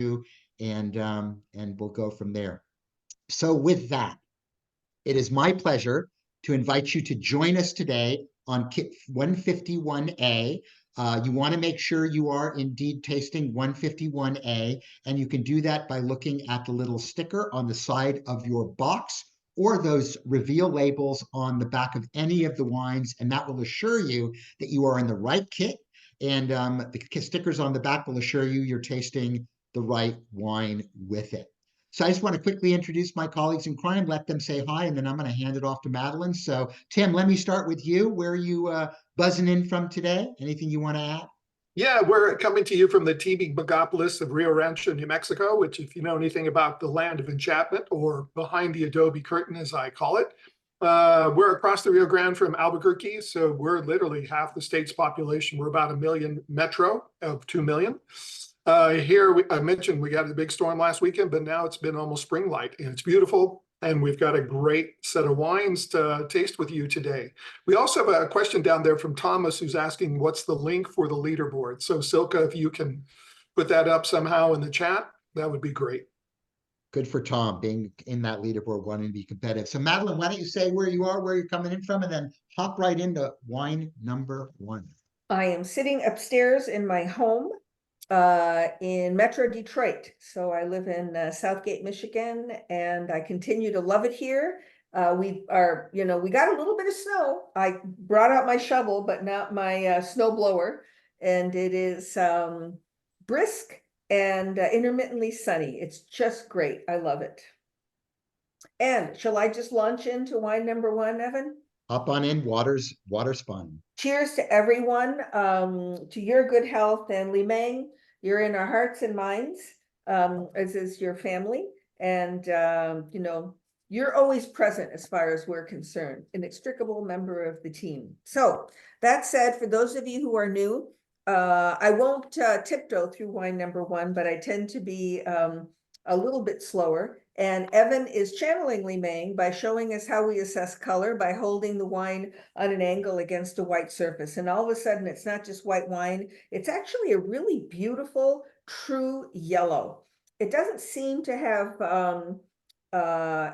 and we'll go from there. So with that, it is my pleasure to invite you to join us today on Kit 151A. You want to make sure you are indeed tasting 151A, and you can do that by looking at the little sticker on the side of your box or those reveal labels on the back of any of the wines, and that will assure you that you are in the right kit. And the stickers on the back will assure you you're tasting the right wine with it. So I just want to quickly introduce my colleagues in crime, let them say hi, and then I'm going to hand it off to Madeline. So Tim, let me start with you. Where are you buzzing in from today? Anything you want to add? Yeah, we're coming to you from the teeming megapolis of Rio Rancho, New Mexico, which, if you know anything about the land of enchantment, or behind the Adobe curtain, as I call it, we're across the Rio Grande from Albuquerque, so we're literally half the state's population. We're about 1 million metro of 2 million. Here, I mentioned we got a big storm last weekend, but now it's been almost spring light, and it's beautiful. And we've got a great set of wines to taste with you today. We also have a question down there from Thomas, who's asking what's the link for the leaderboard. So Silka, if you can put that up somehow in the chat, that would be great. Good for Tom, being in that leaderboard, wanting to be competitive. So Madeline, why don't you say where you are, where you're coming in from, and then hop right into wine number 1. I am sitting upstairs in my home in Metro Detroit. So I live in Southgate, Michigan, and I continue to love it here. We got a little bit of snow. I brought out my shovel, but not my snow blower, and it is brisk and intermittently sunny. It's just great. I love it. And shall I just launch into wine number 1, Evan? Hop on in, water's fun. Cheers to everyone, to your good health, and Li Meng, you're in our hearts and minds, as is your family. And, you're always present as far as we're concerned, an inextricable member of the team. So that said, for those of you who are new, I won't tiptoe through wine number 1, but I tend to be a little bit slower. And Evan is channeling Li Meng by showing us how we assess color by holding the wine on an angle against a white surface. And all of a sudden, it's not just white wine, it's actually a really beautiful, true yellow. It doesn't seem to have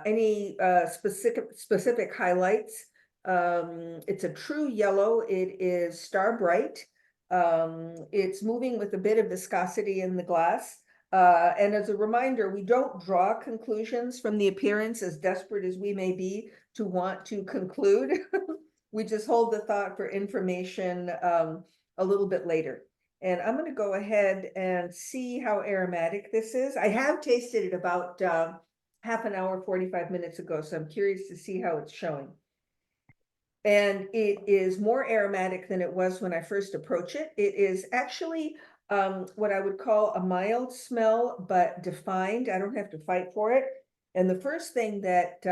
any specific highlights. It's a true yellow. It is star bright. It's moving with a bit of viscosity in the glass. And as a reminder, we don't draw conclusions from the appearance, as desperate as we may be to want to conclude. We just hold the thought for information a little bit later. And I'm going to go ahead and see how aromatic this is. I have tasted it about half an hour, 45 minutes ago, so I'm curious to see how it's showing. And it is more aromatic than it was when I first approached it. It is actually what I would call a mild smell, but defined. I don't have to fight for it. And the first thing that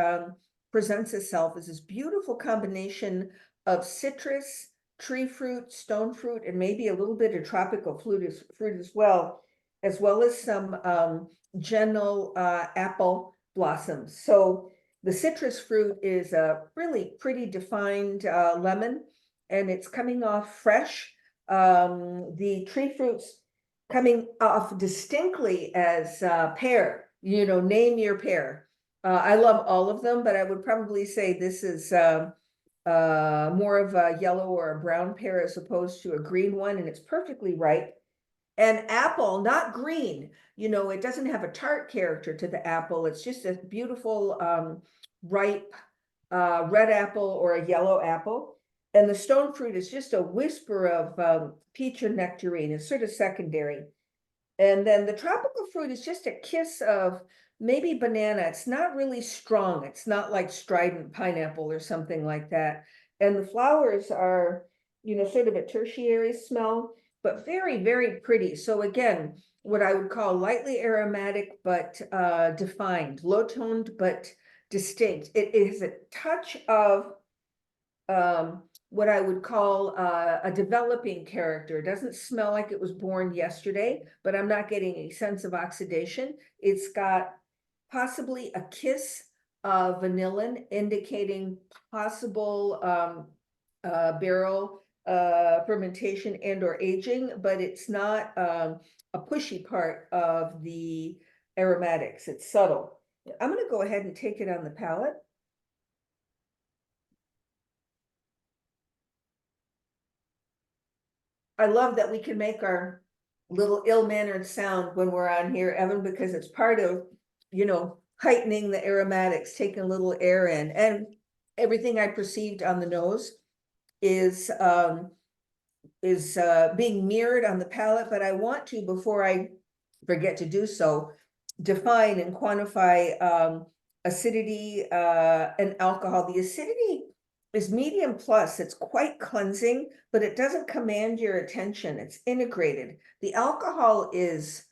presents itself is this beautiful combination of citrus, tree fruit, stone fruit, and maybe a little bit of tropical fruit as well as some gentle apple blossoms. So the citrus fruit is a really pretty defined lemon, and it's coming off fresh. The tree fruits coming off distinctly as pear, name your pear. I love all of them, but I would probably say this is more of a yellow or a brown pear as opposed to a green one, and it's perfectly ripe. And apple, not green, it doesn't have a tart character to the apple. It's just a beautiful ripe red apple or a yellow apple. And the stone fruit is just a whisper of peach or nectarine. It's sort of secondary. And then the tropical fruit is just a kiss of maybe banana. It's not really strong. It's not like strident pineapple or something like that. And the flowers are, sort of a tertiary smell, but very, very pretty. So again, what I would call lightly aromatic, but defined, low-toned, but distinct. It is a touch of what I would call a developing character. It doesn't smell like it was born yesterday, but I'm not getting a sense of oxidation. It's got possibly a kiss of vanillin, indicating possible barrel fermentation and or aging, but it's not a pushy part of the aromatics. It's subtle. I'm going to go ahead and take it on the palate. I love that we can make our little ill-mannered sound when we're on here, Evan, because it's part of, heightening the aromatics, taking a little air in, and everything I perceived on the nose is being mirrored on the palate. But I want to, before I forget to do so, define and quantify acidity and alcohol. The acidity is medium plus. It's quite cleansing, but it doesn't command your attention. It's integrated. The alcohol is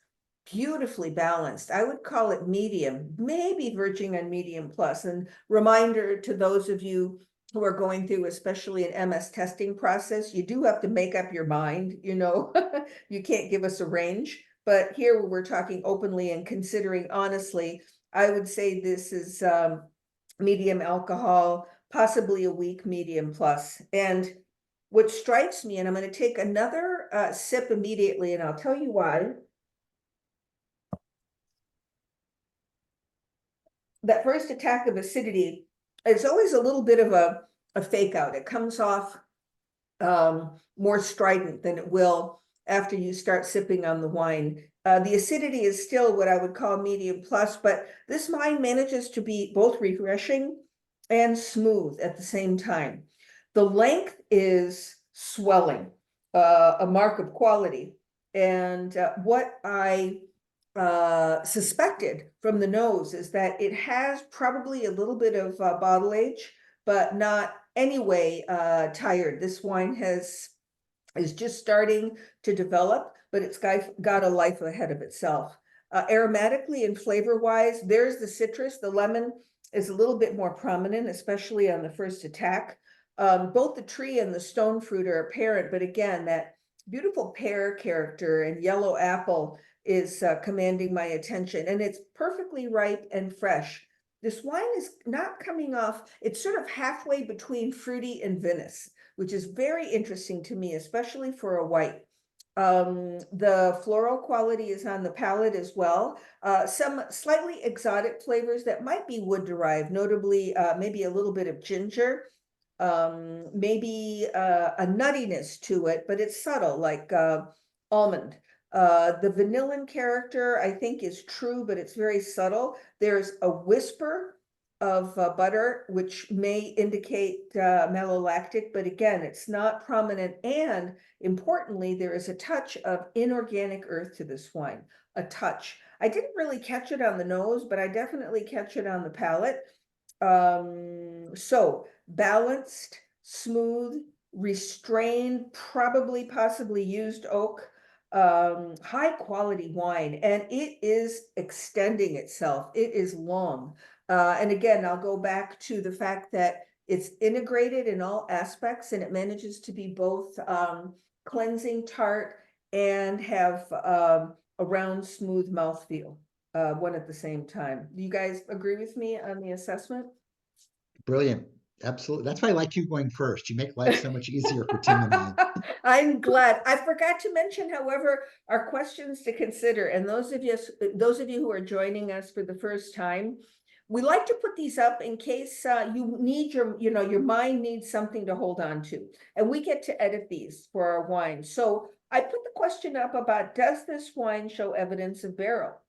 beautifully balanced. I would call it medium, maybe verging on medium plus. And reminder to those of you who are going through, especially an MS testing process, you do have to make up your mind, you can't give us a range. But here we're talking openly and considering honestly, I would say this is medium alcohol, possibly a weak medium plus. And what strikes me, and I'm going to take another sip immediately, and I'll tell you why. That first attack of acidity, it's always a little bit of a fake out. It comes off more strident than it will after you start sipping on the wine. The acidity is still what I would call medium plus, but this wine manages to be both refreshing and smooth at the same time. The length is swelling, a mark of quality. And what I suspected from the nose is that it has probably a little bit of bottle age, but not anyway tired. This wine is just starting to develop, but it's got a life ahead of itself. Aromatically and flavor wise, there's the citrus. The lemon is a little bit more prominent, especially on the first attack. Both the tree and the stone fruit are apparent, but again, that beautiful pear character and yellow apple is commanding my attention, and it's perfectly ripe and fresh. This wine is not coming off, it's sort of halfway between fruity and vinous, which is very interesting to me, especially for a white. The floral quality is on the palate as well. Some slightly exotic flavors that might be wood derived, notably maybe a little bit of ginger, maybe a nuttiness to it, but it's subtle, like almond. The vanillin character, I think, is true, but it's very subtle. There's a whisper of butter, which may indicate malolactic, but again, it's not prominent. And importantly, there is a touch of inorganic earth to this wine, a touch. I didn't really catch it on the nose, but I definitely catch it on the palate. So balanced, smooth, restrained, probably possibly used oak, high quality wine, and it is extending itself. It is long. And again, I'll go back to the fact that it's integrated in all aspects, and it manages to be both cleansing, tart, and have a round, smooth mouthfeel, one at the same time. Do you guys agree with me on the assessment? Brilliant. Absolutely. That's why I like you going first. You make life so much easier for Tim and I. I'm glad. I forgot to mention, however, our questions to consider. And those of you who are joining us for the first time, we like to put these up in case you need your mind needs something to hold on to. And we get to edit these for our wine. So I put the question up about, does this wine show evidence of barrel?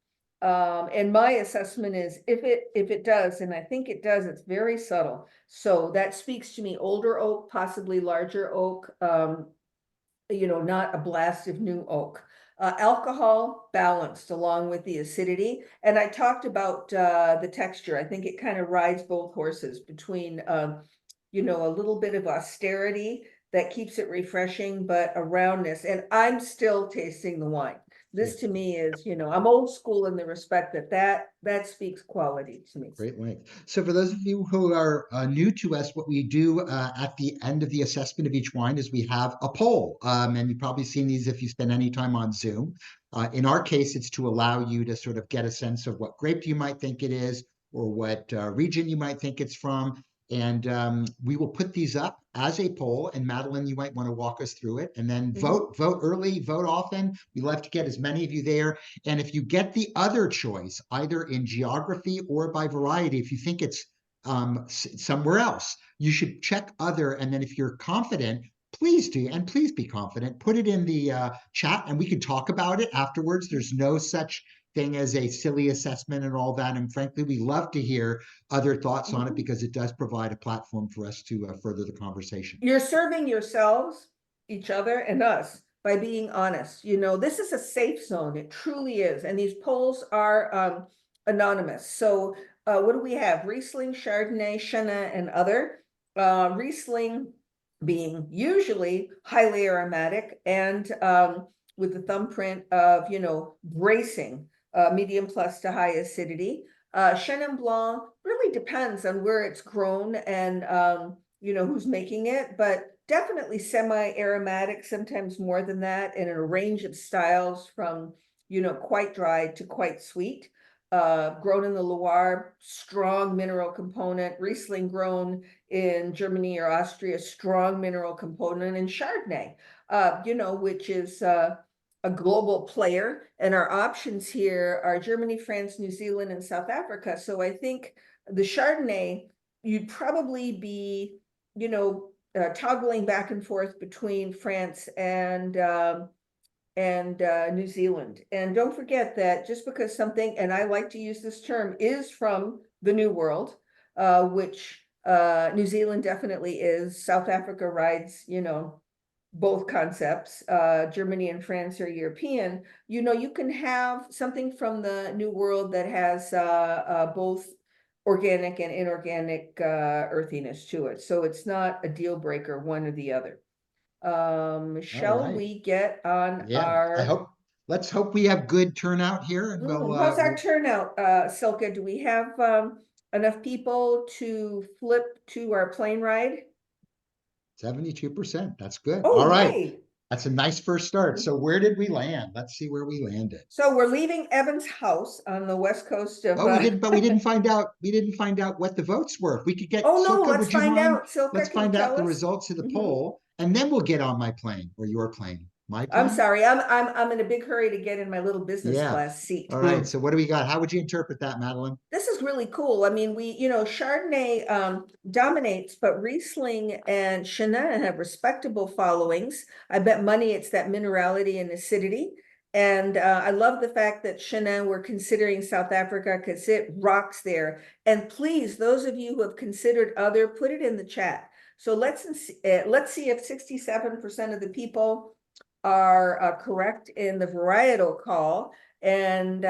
And my assessment is if it does, and I think it does, it's very subtle. So that speaks to me, older oak, possibly larger oak, not a blast of new oak. Alcohol balanced along with the acidity. And I talked about the texture. I think it kind of rides both horses between, a little bit of austerity that keeps it refreshing, but a roundness. And I'm still tasting the wine. This to me is, I'm old school in the respect that speaks quality to me. Great length. So for those of you who are new to us, what we do at the end of the assessment of each wine is we have a poll. And you've probably seen these if you spend any time on Zoom. In our case, it's to allow you to sort of get a sense of what grape you might think it is, or what region you might think it's from. And we will put these up as a poll. And Madeline, you might want to walk us through it. And then vote early, vote often. We love to get as many of you there. And if you get the other choice, either in geography or by variety, if you think it's somewhere else, you should check other. And then if you're confident, please do, and please be confident, put it in the chat and we can talk about it afterwards. There's no such thing as a silly assessment and all that. And frankly, we love to hear other thoughts on it because it does provide a platform for us to further the conversation. You're serving yourselves, each other, and us by being honest. You know, this is a safe zone. It truly is. And these polls are anonymous. So what do we have? Riesling, Chardonnay, Chenin, and other. Riesling being usually highly aromatic and with the thumbprint of, you know, bracing, medium plus to high acidity. Chenin Blanc really depends on where it's grown and, you know, who's making it, but definitely semi-aromatic, sometimes more than that, and in a range of styles from, you know, quite dry to quite sweet. Grown in the Loire, strong mineral component. Riesling grown in Germany or Austria, strong mineral component. And Chardonnay, you know, which is a global player. And our options here are Germany, France, New Zealand, and South Africa. So I think the Chardonnay, you'd probably be, you know, toggling back and forth between France and New Zealand. And don't forget that just because something, and I like to use this term, is from the New World, which New Zealand definitely is. South Africa rides, you know, both concepts. Germany and France are European. You know, you can have something from the New World that has both organic and inorganic earthiness to it. So it's not a deal breaker, one or the other. Shall we get on our... Let's hope we have good turnout here and how's our turnout, Silke? Do we have enough people to flip to our plane ride? 72%. That's good. Oh, all right. yay. That's a nice first start. So where did we land? Let's see where we landed. So we're leaving Evan's house on the west coast of. But we didn't find out. We didn't find out what the votes were. If we could get. Oh no, Silke, let's find out. Silke, let's find out the results of the poll, and then we'll get on my plane or your plane. My plane? I'm sorry. I'm in a big hurry to get in my little business class seat. All right. So what do we got? How would you interpret that, Madeline? This is really cool. I mean, you know, Chardonnay dominates, but Riesling and Chenin have respectable followings. I bet money it's that minerality and acidity. And I love the fact that Chenin, we're considering South Africa because it rocks there. And please, those of you who have considered other, put it in the chat. So let's see if 67% of the people are correct in the varietal call, and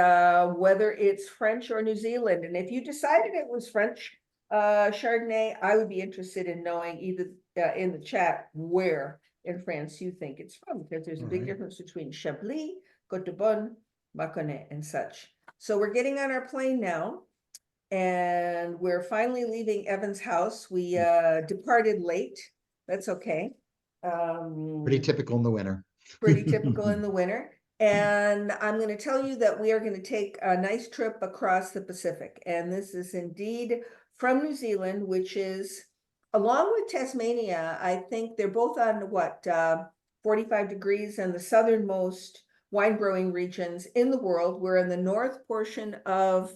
whether it's French or New Zealand. And if you decided it was French Chardonnay, I would be interested in knowing either in the chat where in France you think it's from, because there's a big difference between Chablis, Côte de Beaune, Mâconnais, and such. So we're getting on our plane now, and we're finally leaving Evan's house. We departed late. That's okay. Pretty typical in the winter. Pretty typical in the winter. And I'm going to tell you that we are going to take a nice trip across the Pacific. And this is indeed from New Zealand, which is, along with Tasmania, I think they're both on 45 degrees and the southernmost wine growing regions in the world. We're in the north portion of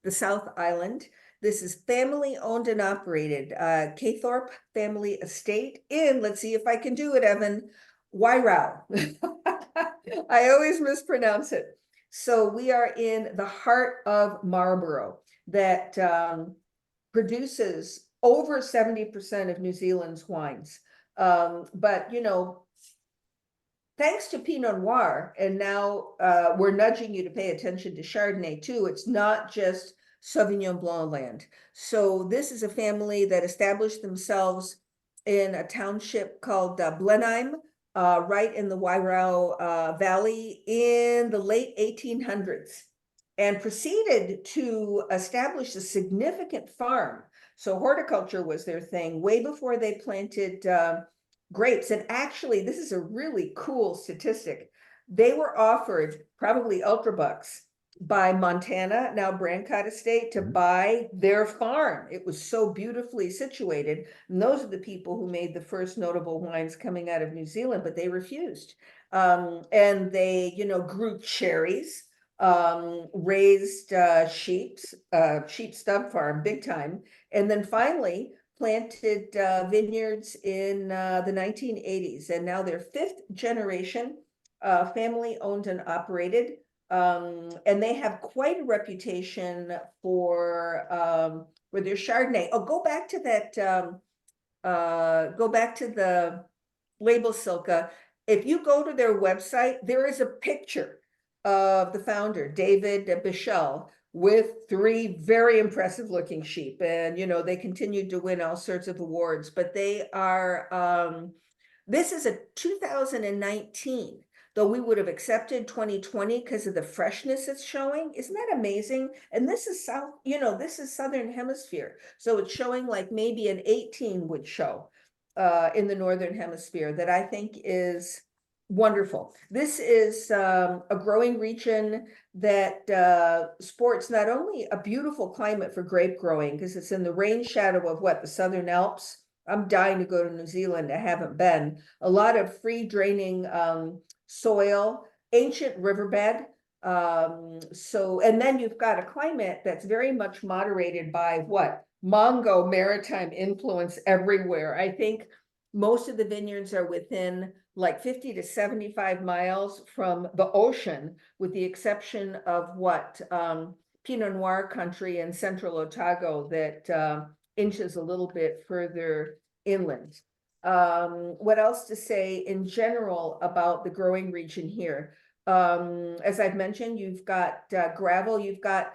the South Island. This is family owned and operated, Kaythorpe Family Estate in, let's see if I can do it, Evan, Wairau. I always mispronounce it. So we are in the heart of Marlborough that produces over 70% of New Zealand's wines. But, you know, thanks to Pinot Noir, and now we're nudging you to pay attention to Chardonnay too. It's not just Sauvignon Blanc land. So this is a family that established themselves in a township called Blenheim, right in the Wairau Valley in the late 1800s, and proceeded to establish a significant farm. So horticulture was their thing way before they planted grapes. And actually, this is a really cool statistic. They were offered, probably ultra bucks, by Montana, now Brancott Estate, to buy their farm. It was so beautifully situated. And those are the people who made the first notable wines coming out of New Zealand, but they refused. And they, grew cherries, raised sheep stub farm, big time. And then finally planted vineyards in the 1980s. And now they're fifth generation, family owned and operated. And they have quite a reputation for their Chardonnay. Oh, go back to that. Go back to the label, Silka. If you go to their website, there is a picture of the founder, David Bichel, with 3 very impressive looking sheep. And, they continued to win all sorts of awards, but they are, this is a 2019, though we would have accepted 2020 because of the freshness it's showing. Isn't that amazing? And this is this is Southern Hemisphere. So it's showing like maybe an 18 would show in the Northern Hemisphere, that I think is wonderful. This is a growing region that sports not only a beautiful climate for grape growing, because it's in the rain shadow of the Southern Alps. I'm dying to go to New Zealand. I haven't been. A lot of free draining soil, ancient riverbed. And then you've got a climate that's very much moderated by Mongo maritime influence everywhere. I think most of the vineyards are within like 50 to 75 miles from the ocean, with the exception of Pinot Noir country in central Otago that inches a little bit further inland. What else to say in general about the growing region here? As I've mentioned, you've got gravel, you've got,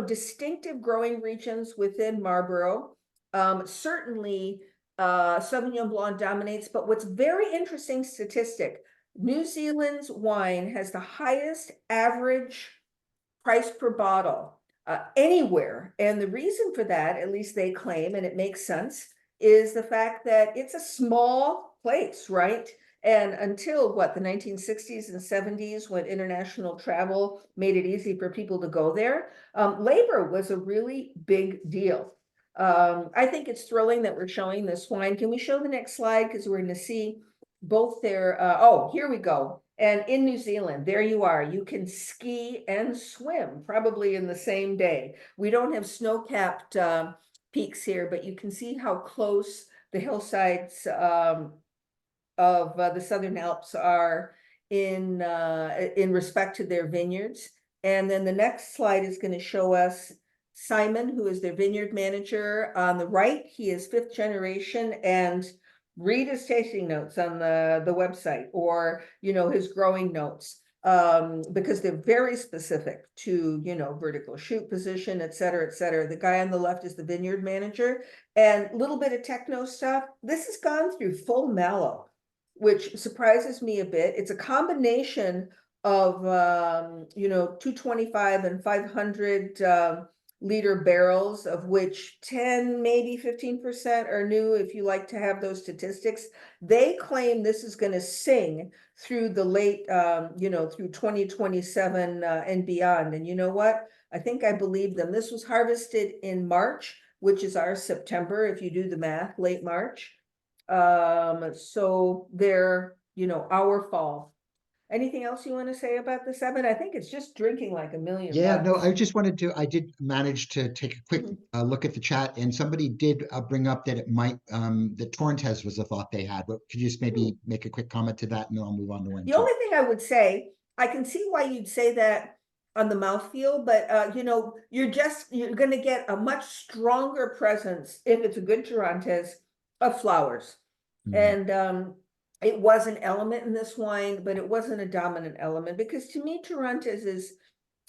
distinctive growing regions within Marlborough. Certainly, Sauvignon Blanc dominates, but what's very interesting statistic, New Zealand's wine has the highest average price per bottle anywhere. And the reason for that, at least they claim, and it makes sense, is the fact that it's a small place, right? And until the 1960s and 70s, when international travel made it easy for people to go there, labor was a really big deal. I think it's thrilling that we're showing this wine. Can we show the next slide? Because we're going to see both their, oh, here we go. And in New Zealand, there you are. You can ski and swim probably in the same day. We don't have snow-capped peaks here, but you can see how close the hillsides of the Southern Alps are in respect to their vineyards. And then the next slide is going to show us Simon, who is their vineyard manager. On the right, he is 5th generation, and read his tasting notes on the website, or his growing notes, because they're very specific to vertical shoot position, et cetera, et cetera. The guy on the left is the vineyard manager, and a little bit of techno stuff. This has gone through full mallow, which surprises me a bit. It's a combination of 225 and 500 liter barrels, of which 10, maybe 15% are new, if you like to have those statistics. They claim this is going to sing through the late, through 2027 and beyond. And you know what? I think I believe them. This was harvested in March, which is our September, if you do the math, late March. So they're, our fall. Anything else you want to say about the 7? I think it's just drinking like a million Yeah, bucks. no, I just wanted to, I did manage to take a quick look at the chat, and somebody did bring up that it might, that Torrentes was a thought they had, but could you just maybe make a quick comment to that, and then I'll move on to one, The two. only thing I would say, I can see why you'd say that on the mouthfeel, but you're going to get a much stronger presence, if it's a good Torrentes, of flowers. Mhm. And it was an element in this wine, but it wasn't a dominant element, because to me, Torrentes is,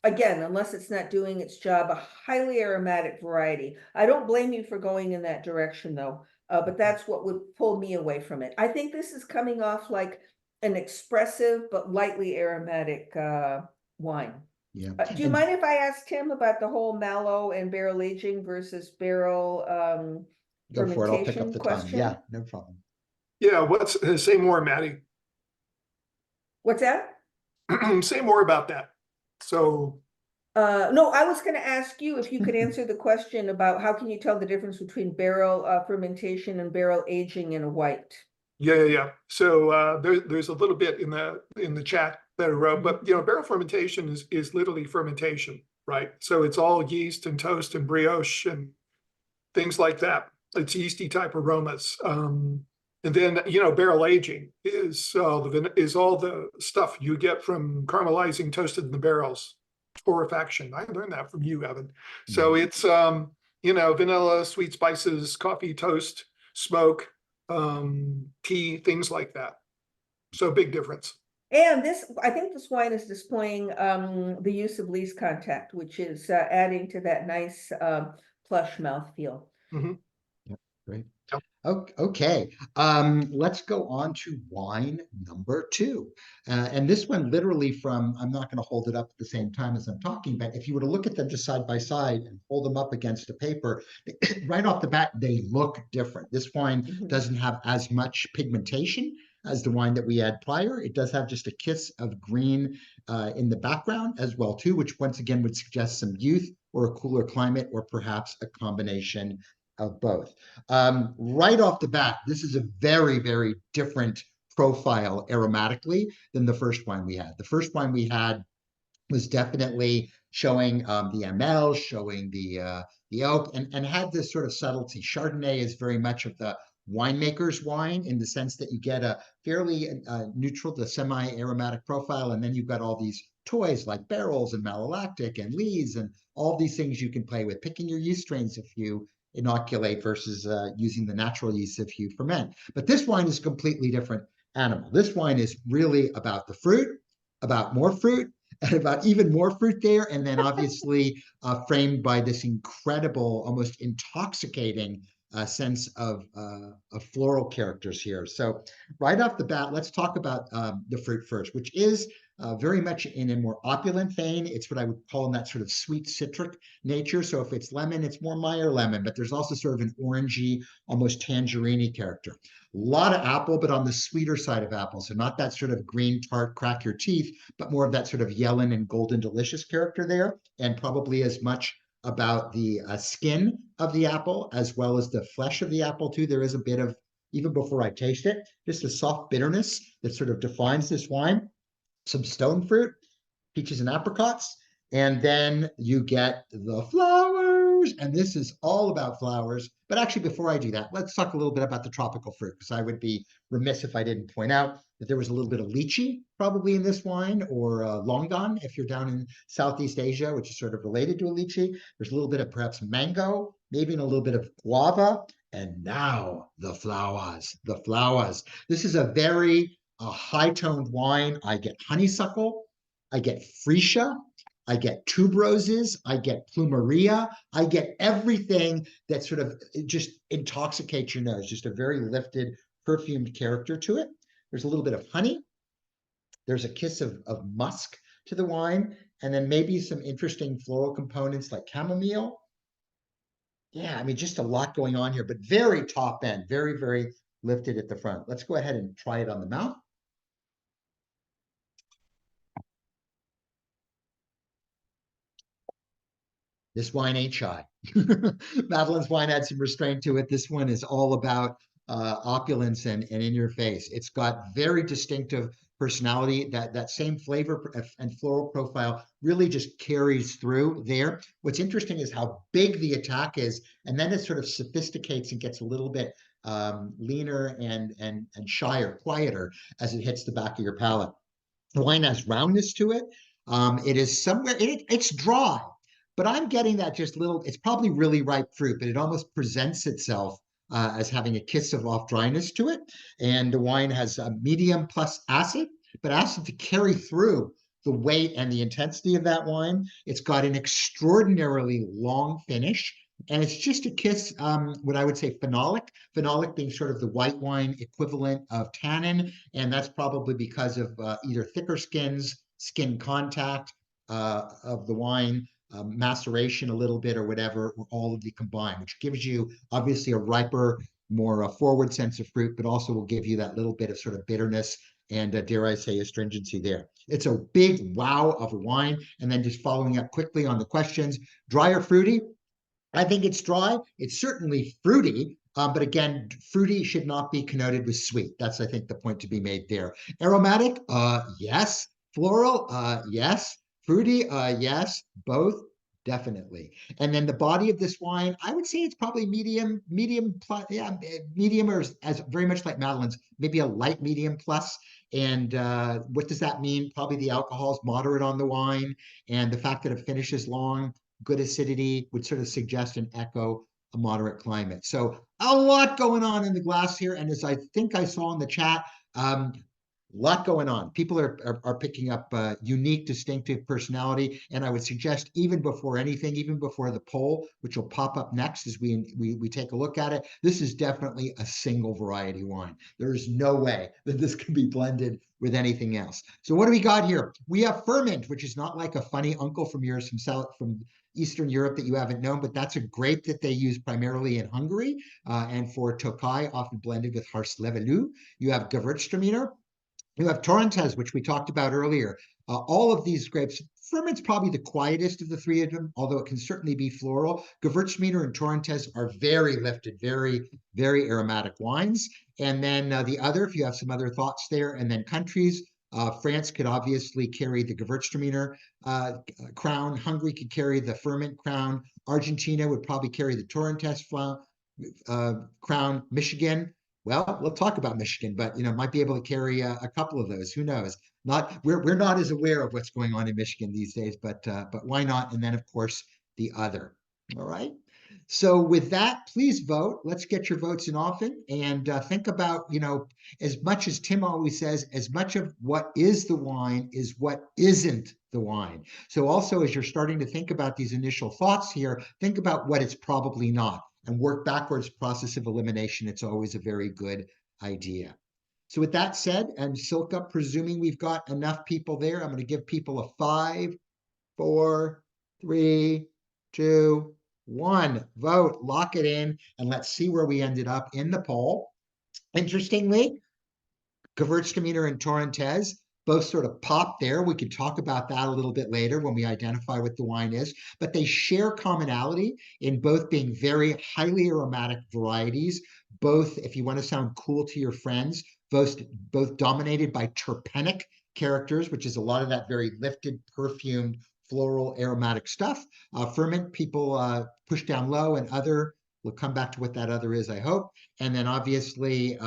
again, unless it's not doing its job, a highly aromatic variety. I don't blame you for going in that direction, though, but that's what would pull me away from it. I think this is coming off like an expressive but lightly aromatic wine. Yeah. Do you mind if I ask Tim about the whole mallow and barrel aging versus barrel Go for it. I'll pick up fermentation the time. question? Yeah, no problem. Yeah, say more, Maddie. What's that? Say more about that. So No, I was going to ask you if you could answer the question about how can you tell the difference between barrel fermentation and barrel aging in a white? Yeah. So there's a little bit in the chat that I wrote, but barrel fermentation is literally fermentation, right? So it's all yeast and toast and brioche and things like that. It's yeasty type aromas. And then barrel aging is all the stuff you get from caramelizing toasted in the barrels. Torrefaction. I learned that from you, Evan. So it's vanilla, sweet spices, coffee, toast, smoke, tea, things like that. So big difference. And this, I think this wine is displaying the use of lees contact, which is adding to that nice plush mouthfeel. Yep, great. Yep. Okay, let's go on to wine number 2. And this one literally from, I'm not going to hold it up at the same time as I'm talking, but if you were to look at them just side by side and hold them up against a paper, right off the bat, they look different. This wine doesn't have as much pigmentation as the wine that we had prior. It does have just a kiss of green in the background as well too, which once again would suggest some youth or a cooler climate or perhaps a combination of both. Right off the bat, this is a very, very different profile aromatically than the first wine we had. The first wine we had was definitely showing the ML, showing the oak, and had this sort of subtlety. Chardonnay is very much of the winemaker's wine in the sense that you get a fairly neutral to semi-aromatic profile, and then you've got all these toys like barrels and malolactic and lees and all these things you can play with, picking your yeast strains if you inoculate versus using the natural yeast if you ferment. But this wine is a completely different animal. This wine is really about the fruit, about more fruit, and about even more fruit there. And then obviously framed by this incredible, almost intoxicating sense of floral characters here. So right off the bat, let's talk about the fruit first, which is very much in a more opulent vein. It's what I would call in that sort of sweet citric nature. So if it's lemon, it's more Meyer lemon, but there's also sort of an orangey, almost tangerine character. A lot of apple, but on the sweeter side of apple. So not that sort of green tart, crack your teeth, but more of that sort of yellow and golden delicious character there. And probably as much about the skin of the apple as well as the flesh of the apple too. There is a bit of, even before I taste it, just a soft bitterness that sort of defines this wine. Some stone fruit, peaches and apricots, and then you get the flowers. And this is all about flowers. But actually, before I do that, let's talk a little bit about the tropical fruit, because I would be remiss if I didn't point out that there was a little bit of lychee probably in this wine, or longan if you're down in Southeast Asia, which is sort of related to a lychee. There's a little bit of perhaps mango, maybe a little bit of guava. And now the flowers, the flowers. This is a very high-toned wine. I get honeysuckle, I get freesia, I get tuberoses, I get plumeria, I get everything that sort of just intoxicates your nose, just a very lifted, perfumed character to it. There's a little bit of honey. There's a kiss of musk to the wine, and then maybe some interesting floral components like chamomile. Yeah, I mean, just a lot going on here, but very top end, very, very lifted at the front. Let's go ahead and try it on the mouth. This wine ain't shy. Madeline's wine had some restraint to it. This one is all about opulence and in your face. It's got very distinctive personality. That same flavor and floral profile really just carries through there. What's interesting is how big the attack is, and then it sort of sophisticates and gets a little bit leaner and shyer, quieter as it hits the back of your palate. The wine has roundness to it. It is somewhere, it's dry, but I'm getting that just little, it's probably really ripe fruit, but it almost presents itself as having a kiss of off dryness to it. And the wine has a medium plus acid, but acid to carry through the weight and the intensity of that wine. It's got an extraordinarily long finish. And it's just a kiss, what I would say phenolic being sort of the white wine equivalent of tannin. And that's probably because of either thicker skins, skin contact of the wine, maceration a little bit or whatever, or all of the combined, which gives you obviously a riper, more forward sense of fruit, but also will give you that little bit of sort of bitterness and dare I say, astringency there. It's a big wow of a wine. And then just following up quickly on the questions, dry or fruity? I think it's dry. It's certainly fruity, but again, fruity should not be connoted with sweet. That's, I think, the point to be made there. Aromatic, yes. Floral, yes. Fruity, yes. Both, definitely. And then the body of this wine, I would say it's probably medium plus, yeah, medium, or as very much like Madeline's, maybe a light medium plus. And what does that mean? Probably the alcohol is moderate on the wine, and the fact that it finishes long, good acidity would sort of suggest and echo a moderate climate. So a lot going on in the glass here. And as I think I saw in the chat, a lot going on. People are picking up unique, distinctive personality. And I would suggest even before anything, even before the poll, which will pop up next as we take a look at it, this is definitely a single variety wine. There is no way that this can be blended with anything else. So what do we got here? We have ferment, which is not like a funny uncle from yours from Eastern Europe that you haven't known, but that's a grape that they use primarily in Hungary and for Tokai, often blended with Harslevelu. You have Gewürztraminer. You have Torrentes, which we talked about earlier. All of these grapes, ferment's probably the quietest of the three of them, although it can certainly be floral. Gewürztraminer and Torrentes are very lifted, very, very aromatic wines. And then the other, if you have some other thoughts there, and then countries, France could obviously carry the Gewürztraminer crown. Hungary could carry the ferment crown. Argentina would probably carry the Torrentes crown. Michigan, well, we'll talk about Michigan, but might be able to carry a couple of those. Who knows? We're not as aware of what's going on in Michigan these days, but why not? And then of course the other. All right. So with that, please vote. Let's get your votes in often, and think about as much as Tim always says, as much of what is the wine is what isn't the wine. So also, as you're starting to think about these initial thoughts here, think about what it's probably not, and work backwards. Process of elimination. It's always a very good idea. So with that said, and Silka, presuming we've got enough people there, I'm going to give people a 5, 4, 3, 2, 1. Vote, lock it in, and let's see where we ended up in the poll. Interestingly, Gewürztraminer and Torrentes both sort of pop there. We could talk about that a little bit later when we identify what the wine is, but they share commonality in both being very highly aromatic varieties, both, if you want to sound cool to your friends, both dominated by terpenic characters, which is a lot of that very lifted, perfumed, floral, aromatic stuff. Ferment, people push down low, and other, we'll come back to what that other is, I hope. And then obviously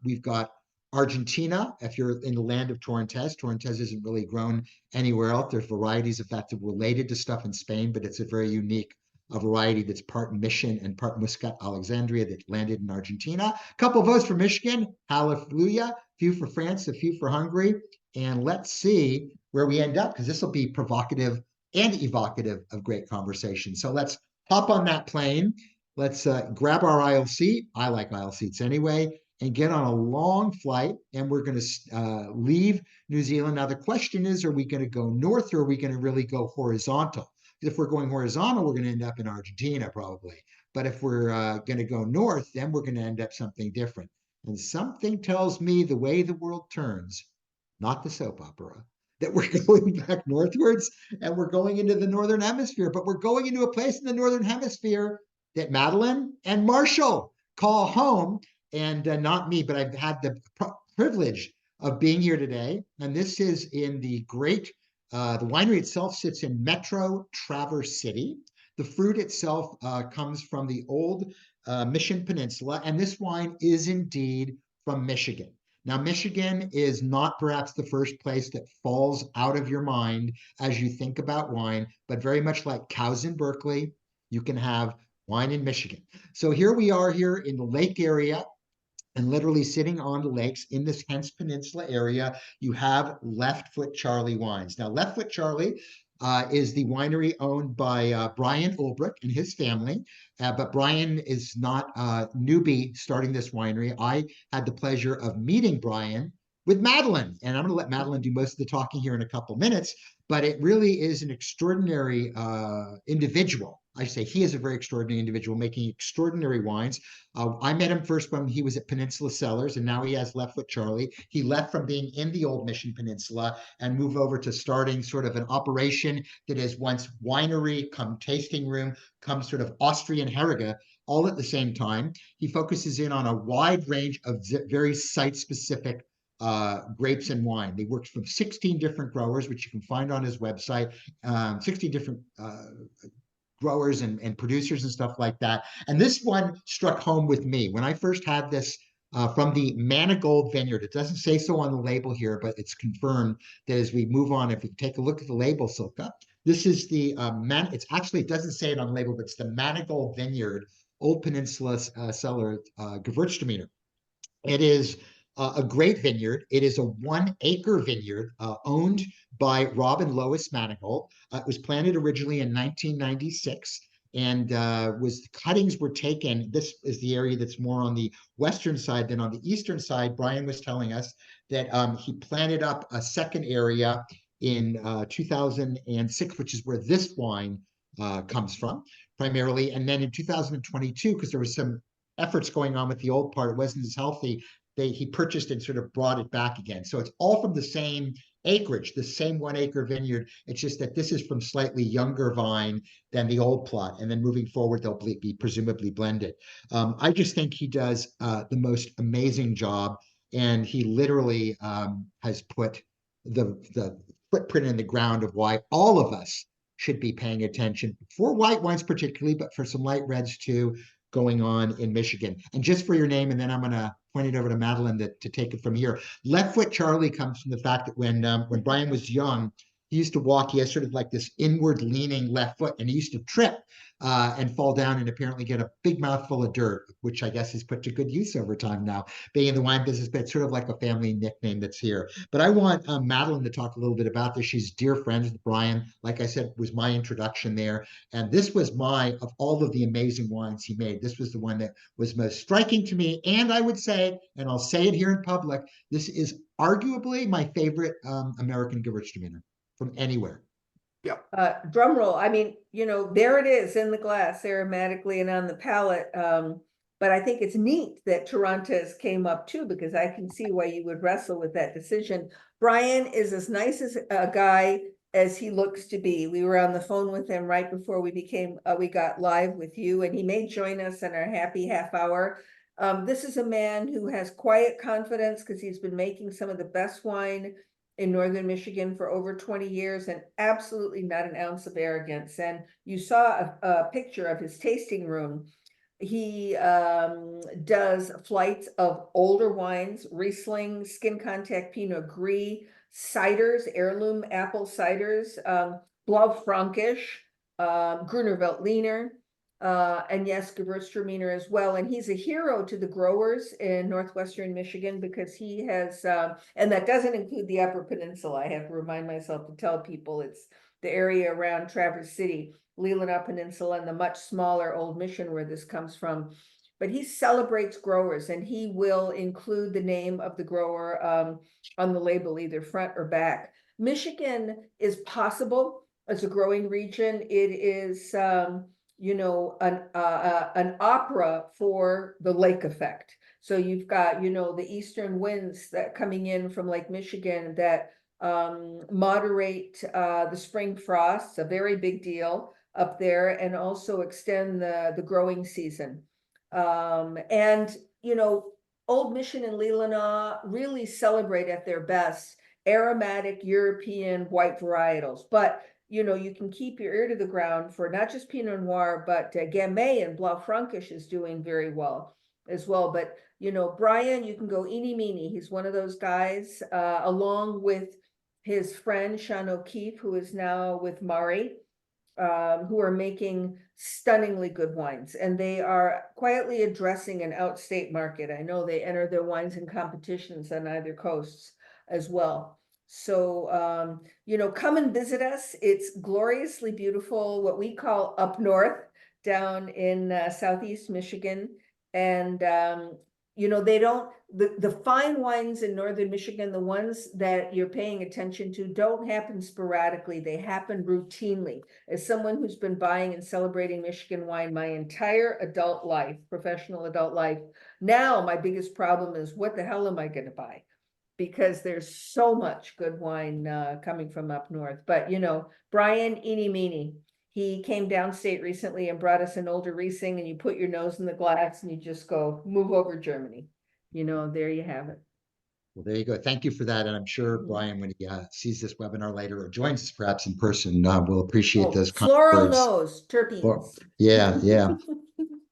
we've got Argentina, if you're in the land of Torrentes. Torrentes isn't really grown anywhere else. There's varieties of that that are related to stuff in Spain, but it's a very unique variety that's part Mission and part Muscat Alexandria that landed in Argentina. A couple votes for Michigan, hallelujah. A few for France, a few for Hungary. And let's see where we end up, because this will be provocative and evocative of great conversation. So let's hop on that plane. Let's grab our aisle seat. I like aisle seats anyway, and get on a long flight. And we're going to leave New Zealand. Now, the question is, are we going to go north, or are we going to really go horizontal? If we're going horizontal, we're going to end up in Argentina probably. But if we're going to go north, then we're going to end up something different. And something tells me the way the world turns, not the soap opera, that we're going back northwards, and we're going into the Northern Hemisphere. But we're going into a place in the Northern Hemisphere that Madeline and Marshall call home. And not me, but I've had the privilege of being here today. And this is in the the winery itself sits in Metro Traverse City. The fruit itself comes from the old Mission Peninsula, and this wine is indeed from Michigan. Now, Michigan is not perhaps the first place that falls out of your mind as you think about wine, but very much like cows in Berkeley, you can have wine in Michigan. So here we are here in the lake area, and literally sitting on the lakes in this Hence Peninsula area, you have Left Foot Charlie Wines. Now, Left Foot Charlie is the winery owned by Brian Ulbrich and his family. But Brian is not a newbie starting this winery. I had the pleasure of meeting Brian with Madeline, and I'm going to let Madeline do most of the talking here in a couple minutes. But it really is an extraordinary individual. I say he is a very extraordinary individual making extraordinary wines. I met him first when he was at Peninsula Cellars, and now he has Left Foot Charlie. He left from being in the old Mission Peninsula and moved over to starting sort of an operation that is once winery, come tasting room, come sort of Austrian Herrigge, all at the same time. He focuses in on a wide range of very site-specific grapes and wine. They worked from 16 different growers, which you can find on his website, 16 different growers and producers and stuff like that. And this one struck home with me when I first had this from the Manigold Vineyard. It doesn't say so on the label here, but it's confirmed that as we move on, if we take a look at the label, Silka, this is the it's actually, it doesn't say it on the label, but it's the Manigold Vineyard Old Peninsula Cellar Gewürztraminer. It is a great vineyard. It is a 1 acre vineyard owned by Rob and Lois Manigold. It was planted originally in 1996 and cuttings were taken. This is the area that's more on the western side than on the eastern side. Brian was telling us that he planted up a second area in 2006, which is where this wine comes from primarily. And then in 2022, because there was some efforts going on with the old part, it wasn't as healthy. He purchased and sort of brought it back again. So it's all from the same acreage, the same 1 acre vineyard. It's just that this is from slightly younger vine than the old plot. And then moving forward, they'll be presumably blended. I just think he does the most amazing job. And he literally has put the footprint in the ground of why all of us should be paying attention for white wines particularly, but for some light reds too, going on in Michigan. And just for your name, and then I'm going to point it over to Madeline to take it from here. Left Foot Charlie comes from the fact that when Brian was young, he used to walk. He has sort of like this inward leaning left foot, and he used to trip and fall down and apparently get a big mouthful of dirt, which I guess is put to good use over time now, being in the wine business, but it's sort of like a family nickname that's here. But I want Madeline to talk a little bit about this. She's dear friends with Brian. Like I said, was my introduction there. And this was of all of the amazing wines he made, this was the one that was most striking to me. And I would say, and I'll say it here in public, this is arguably my favorite American Gewürztraminer from anywhere. Drum roll. I mean, there it is in the glass aromatically and on the palate. But I think it's neat that Torrontés came up too, because I can see why you would wrestle with that decision. Brian is as nice as a guy as he looks to be. We were on the phone with him right before we got live with you, and he may join us in our happy half hour. This is a man who has quiet confidence because he's been making some of the best wine in Northern Michigan for over 20 years, and absolutely not an ounce of arrogance. And you saw a picture of his tasting room. He does flights of older wines, Riesling, skin contact Pinot Gris, ciders, heirloom apple ciders, Blaufränkisch, Gruner Veltliner, and yes, Gewürztraminer as well. And he's a hero to the growers in Northwestern Michigan because he has, and that doesn't include the Upper Peninsula. I have to remind myself to tell people it's the area around Traverse City, Leelanau Peninsula, and the much smaller Old Mission where this comes from. But he celebrates growers, and he will include the name of the grower on the label, either front or back. Michigan is possible as a growing region. It is an opera for the lake effect. So you've got, the eastern winds that coming in from Lake Michigan that moderate the spring frosts, a very big deal up there, and also extend the growing season. Old Mission and Leelanau really celebrate at their best aromatic European white varietals. But you can keep your ear to the ground for not just Pinot Noir, but Gamay and Blaufränkisch is doing very well as well. But, Brian, you can go eeny meeny. He's one of those guys, along with his friend, Sean O'Keefe, who is now with Mari, who are making stunningly good wines. And they are quietly addressing an outstate market. I know they enter their wines in competitions on either coasts as well. So, come and visit us. It's gloriously beautiful, what we call up north, down in southeast Michigan. And, you know, they don't, the fine wines in Northern Michigan, the ones that you're paying attention to, don't happen sporadically. They happen routinely. As someone who's been buying and celebrating Michigan wine my entire adult life, professional adult life, now my biggest problem is, what the hell am I going to buy? Because there's so much good wine coming from up north. But, you know, Brian, eeny meeny, he came downstate recently and brought us an older Riesling, and you put your nose in the glass and you just go, move over Germany. You know, there you have it. Well, there you go. Thank you for that. And I'm sure Brian, when he sees this webinar later or joins us perhaps in person, will appreciate those kind floral words. nose, terpenes. Yeah, yeah.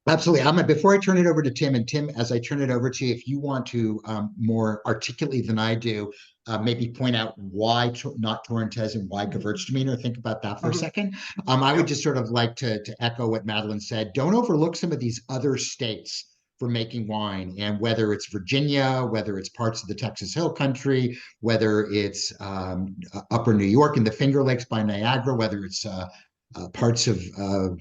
Absolutely. Before I turn it over to Tim, and Tim, as I turn it over to you, if you want to more articulately than I do, maybe point out why not Torrentes and why Gewürztraminer, think about that for a second. I would just sort of like to echo what Madeline said. Don't overlook some of these other states for making wine, and whether it's Virginia, whether it's parts of the Texas Hill Country, whether it's Upper New York and the Finger Lakes by Niagara, whether it's parts of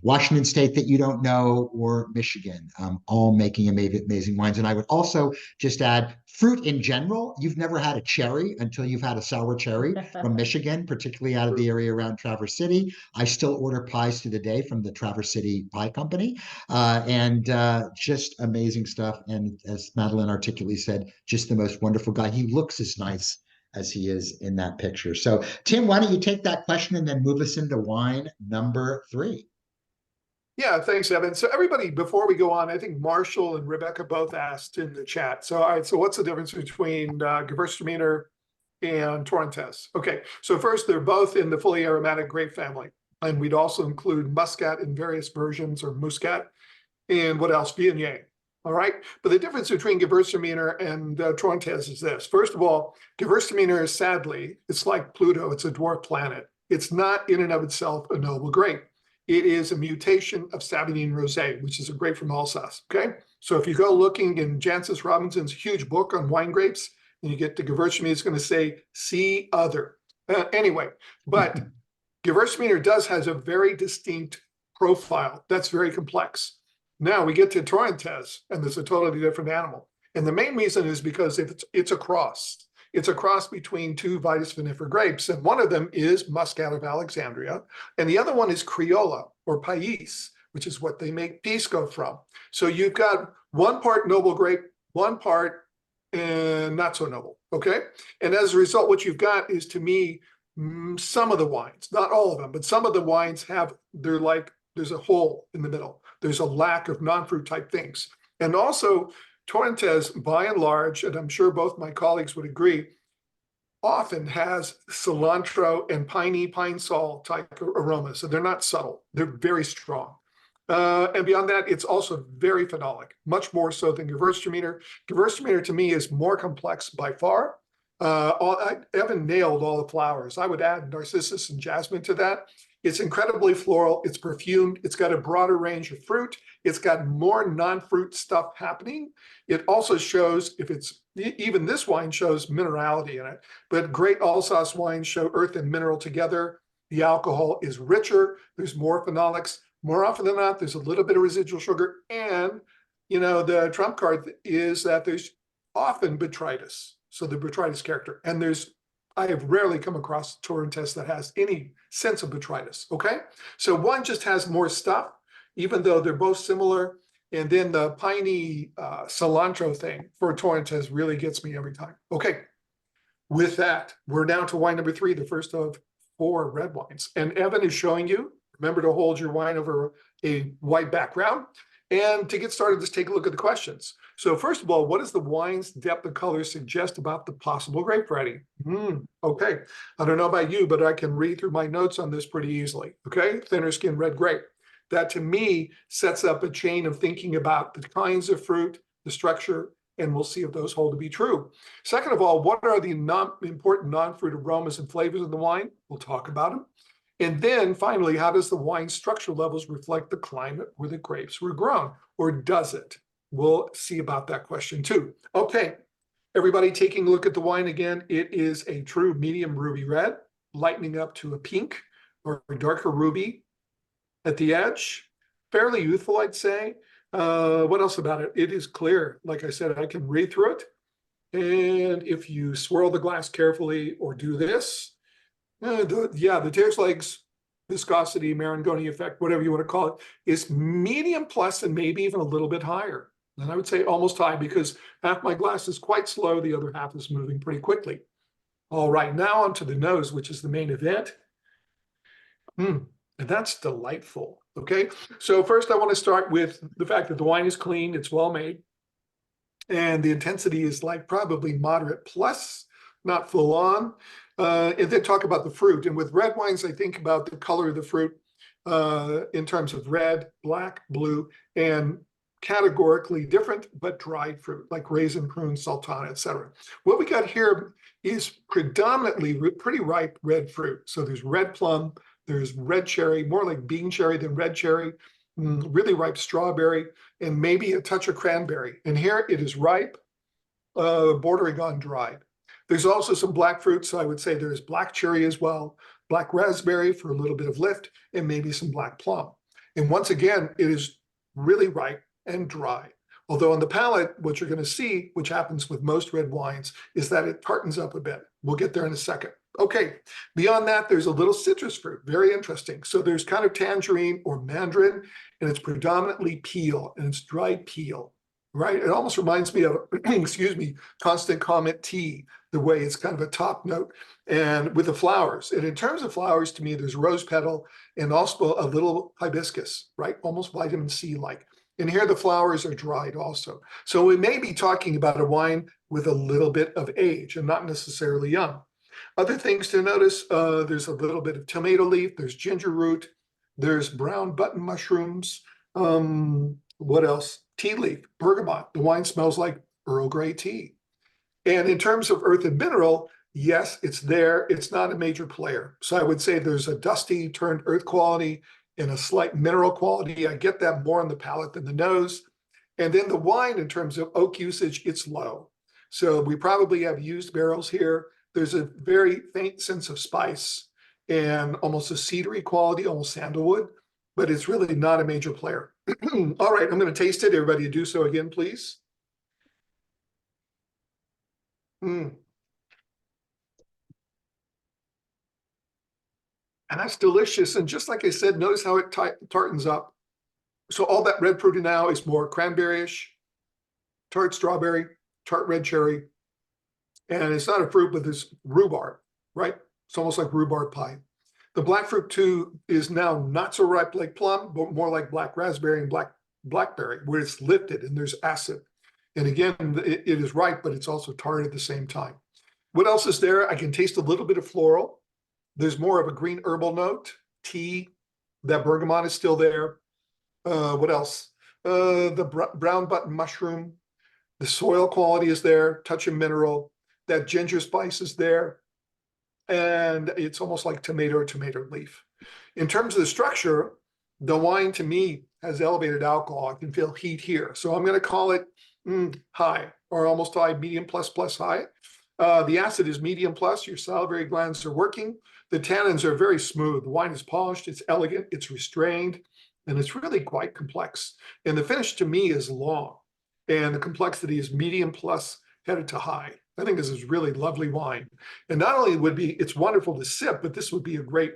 Washington State that you don't know, or Michigan, all making amazing wines. And I would also just add, fruit in general, you've never had a cherry until you've had a sour cherry from Michigan, particularly out of the area around Traverse City. I still order pies to the day from the Traverse City Pie Company, and just amazing stuff. And as Madeline articulately said, just the most wonderful guy. He looks as nice as he is in that picture. So Tim, why don't you take that question and then move us into wine number 3? Yeah, thanks, Evan. So everybody, before we go on, I think Marshall and Rebecca both asked in the chat. So, all right, so what's the difference between Gewürztraminer and Torrentes? Okay, so first, they're both in the fully aromatic grape family. And we'd also include Muscat in various versions, or Muscat, and what else? Viognier. All right. But the difference between Gewürztraminer and Torrentes is this. First of all, Gewürztraminer is, sadly, it's like Pluto. It's a dwarf planet. It's not in and of itself a noble grape. It is a mutation of Sauvignon Rosé, which is a grape from Alsace. Okay. So if you go looking in Jancis Robinson's huge book on wine grapes, and you get to Gewürztraminer, it's going to say, see other. Anyway, but Gewürztraminer has a very distinct profile that's very complex. Now we get to Torrentes, and there's a totally different animal. And the main reason is because it's a cross. It's a cross between two Vitis vinifera grapes, and one of them is Muscat of Alexandria, and the other one is Criolla, or Pais, which is what they make Pisco from. So you've got one part noble grape, one part not so noble, okay? And as a result, what you've got is, to me, some of the wines, not all of them, but some of the wines they're like, there's a hole in the middle. There's a lack of non-fruit type things. And also, Torrentes, by and large, and I'm sure both my colleagues would agree, often has cilantro and piney, pine sol type aromas. So they're not subtle. They're very strong. And beyond that, it's also very phenolic, much more so than Gewürztraminer. Gewürztraminer, to me, is more complex by far. Evan nailed all the flowers. I would add narcissus and jasmine to that. It's incredibly floral. It's perfumed. It's got a broader range of fruit. It's got more non-fruit stuff happening. It also shows, even this wine shows minerality in it, but great Alsace wines show earth and mineral together. The alcohol is richer. There's more phenolics. More often than not, there's a little bit of residual sugar. And, you know, the trump card is that there's often botrytis. So the botrytis character. And I have rarely come across Torrentes that has any sense of botrytis, okay? So one just has more stuff, even though they're both similar. And then the piney cilantro thing for Torrentes really gets me every time. Okay, with that, we're down to wine number 3, the first of 4 red wines. And Evan is showing you, remember to hold your wine over a white background. And to get started, let's take a look at the questions. So first of all, what does the wine's depth of color suggest about the possible grape variety? Okay, I don't know about you, but I can read through my notes on this pretty easily. Okay, thinner skin red grape. That to me sets up a chain of thinking about the kinds of fruit, the structure, and we'll see if those hold to be true. Second of all, what are the important non-fruit aromas and flavors of the wine? We'll talk about them. And then finally, how does the wine structural levels reflect the climate where the grapes were grown, or does it? We'll see about that question too. Okay, everybody taking a look at the wine again. It is a true medium ruby red, lightening up to a pink or a darker ruby at the edge. Fairly youthful, I'd say. What else about it? It is clear. Like I said, I can read through it. And if you swirl the glass carefully or do this, the tears legs viscosity, Marangoni effect, whatever you want to call it, is medium plus and maybe even a little bit higher. And I would say almost high because half my glass is quite slow. The other half is moving pretty quickly. All right, now onto the nose, which is the main event. And that's delightful. Okay, so first I want to start with the fact that the wine is clean, it's well made, and the intensity is like probably moderate plus, not full on. And then talk about the fruit. And with red wines, I think about the color of the fruit in terms of red, black, blue, and categorically different, but dried fruit, like raisin, prune, sultana, etc. What we got here is predominantly pretty ripe red fruit. So there's red plum, there's red cherry, more like bean cherry than red cherry, really ripe strawberry, and maybe a touch of cranberry. And here it is ripe, bordering on dried. There's also some black fruit, so I would say there's black cherry as well, black raspberry for a little bit of lift, and maybe some black plum. And once again, it is really ripe and dry. Although on the palate, what you're going to see, which happens with most red wines, is that it tartans up a bit. We'll get there in a second. Okay, beyond that, there's a little citrus fruit, very interesting. So there's kind of tangerine or mandarin, and it's predominantly peel, and it's dried peel, right? It almost reminds me of, excuse me, Constant Comment tea, the way it's kind of a top note, and with the flowers. And in terms of flowers, to me, there's rose petal and also a little hibiscus, right? Almost vitamin C-like. And here the flowers are dried also. So we may be talking about a wine with a little bit of age and not necessarily young. Other things to notice, there's a little bit of tomato leaf, there's ginger root, there's brown button mushrooms. What else? Tea leaf, bergamot. The wine smells like Earl Grey tea. And in terms of earth and mineral, yes, it's there. It's not a major player. So I would say there's a dusty turned earth quality and a slight mineral quality. I get that more on the palate than the nose. And then the wine, in terms of oak usage, it's low. So we probably have used barrels here. There's a very faint sense of spice and almost a cedary quality, almost sandalwood, but it's really not a major player. All right, I'm going to taste it. Everybody do so again, please. And that's delicious. And just like I said, notice how it tartans up. So all that red fruit now is more cranberry-ish, tart strawberry, tart red cherry. And it's not a fruit, but it's rhubarb, right? It's almost like rhubarb pie. The black fruit too is now not so ripe like plum, but more like black raspberry and blackberry, where it's lifted and there's acid. And again, it is ripe, but it's also tart at the same time. What else is there? I can taste a little bit of floral. There's more of a green herbal note, tea. That bergamot is still there. What else? The brown button mushroom. The soil quality is there, touch of mineral. That ginger spice is there. And it's almost like tomato or tomato leaf. In terms of the structure, the wine to me has elevated alcohol. I can feel heat here. So I'm going to call it high or almost high, medium plus high. The acid is medium plus. Your salivary glands are working. The tannins are very smooth. The wine is polished. It's elegant. It's restrained. And it's really quite complex. And the finish to me is long. And the complexity is medium plus headed to high. I think this is really lovely wine. And not only it's wonderful to sip, but this would be a great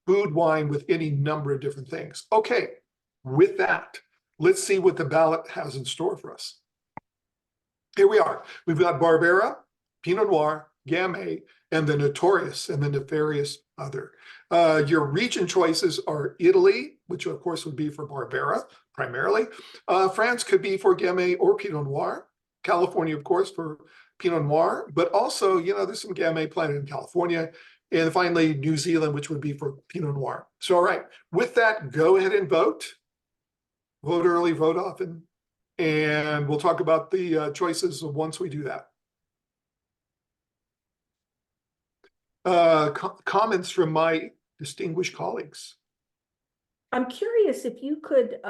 food wine with any number of different things. Okay, with that, let's see what the ballot has in store for us. Here we are. We've got Barbera, Pinot Noir, Gamay, and the notorious and the nefarious other. Your region choices are Italy, which of course would be for Barbera primarily. France could be for Gamay or Pinot Noir. California, of course, for Pinot Noir, but also, there's some Gamay planted in California. And finally, New Zealand, which would be for Pinot Noir. So, all right, with that, go ahead and vote. Vote early, vote often. And we'll talk about the choices once we do that. Comments from my distinguished colleagues. I'm curious if you could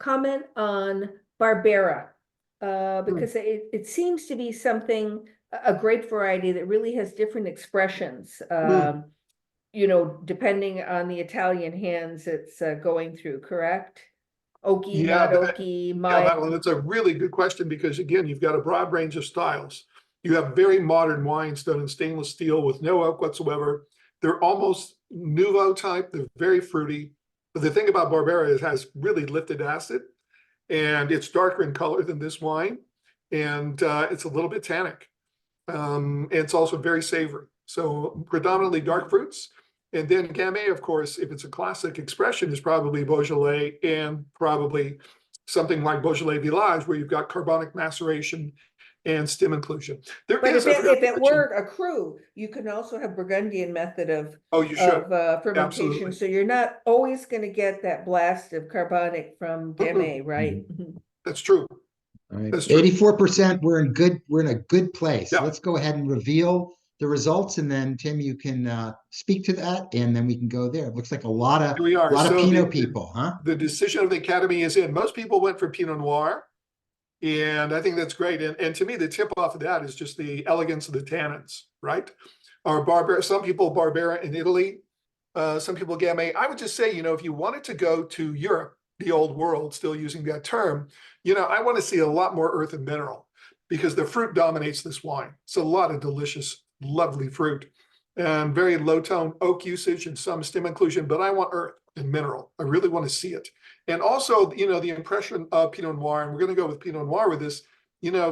comment on Barbera, because it seems to be a grape variety that really has different expressions, depending on the Italian hands it's going through, correct? Oaky, Yeah, not oaky, yeah, mild? Madeline, that's a really good question because again, you've got a broad range of styles. You have very modern wines done in stainless steel with no oak whatsoever. They're almost nouveau type. They're very fruity. But the thing about Barbera is it has really lifted acid, and it's darker in color than this wine, and it's a little bit tannic. And it's also very savory. So predominantly dark fruits. And then Gamay, of course, if it's a classic expression, is probably Beaujolais and probably something like Beaujolais Village, where you've got carbonic maceration and stem inclusion. There But is if a it variation. were a cru, you can also have Burgundian method of Oh, you should. fermentation. Absolutely. So you're not always going to get that blast of carbonic from Gamay, Mhm. right? That's true. All right, That's true. 84%. We're in a good place. Yeah. Let's go ahead and reveal the results, and then Tim, you can speak to that, and then we can go there. It looks like a lot Here we are. of So Pinot people, huh? the decision of the Academy is in. Most people went for Pinot Noir. And I think that's great. And to me, the tip off of that is just the elegance of the tannins, right? Or Barbera, some people Barbera in Italy, some people Gamay. I would just say, if you wanted to go to Europe, the old world, still using that term, I want to see a lot more earth and mineral because the fruit dominates this wine. It's a lot of delicious, lovely fruit and very low tone oak usage and some stem inclusion, but I want earth and mineral. I really want to see it. And also, the impression of Pinot Noir, and we're going to go with Pinot Noir with this,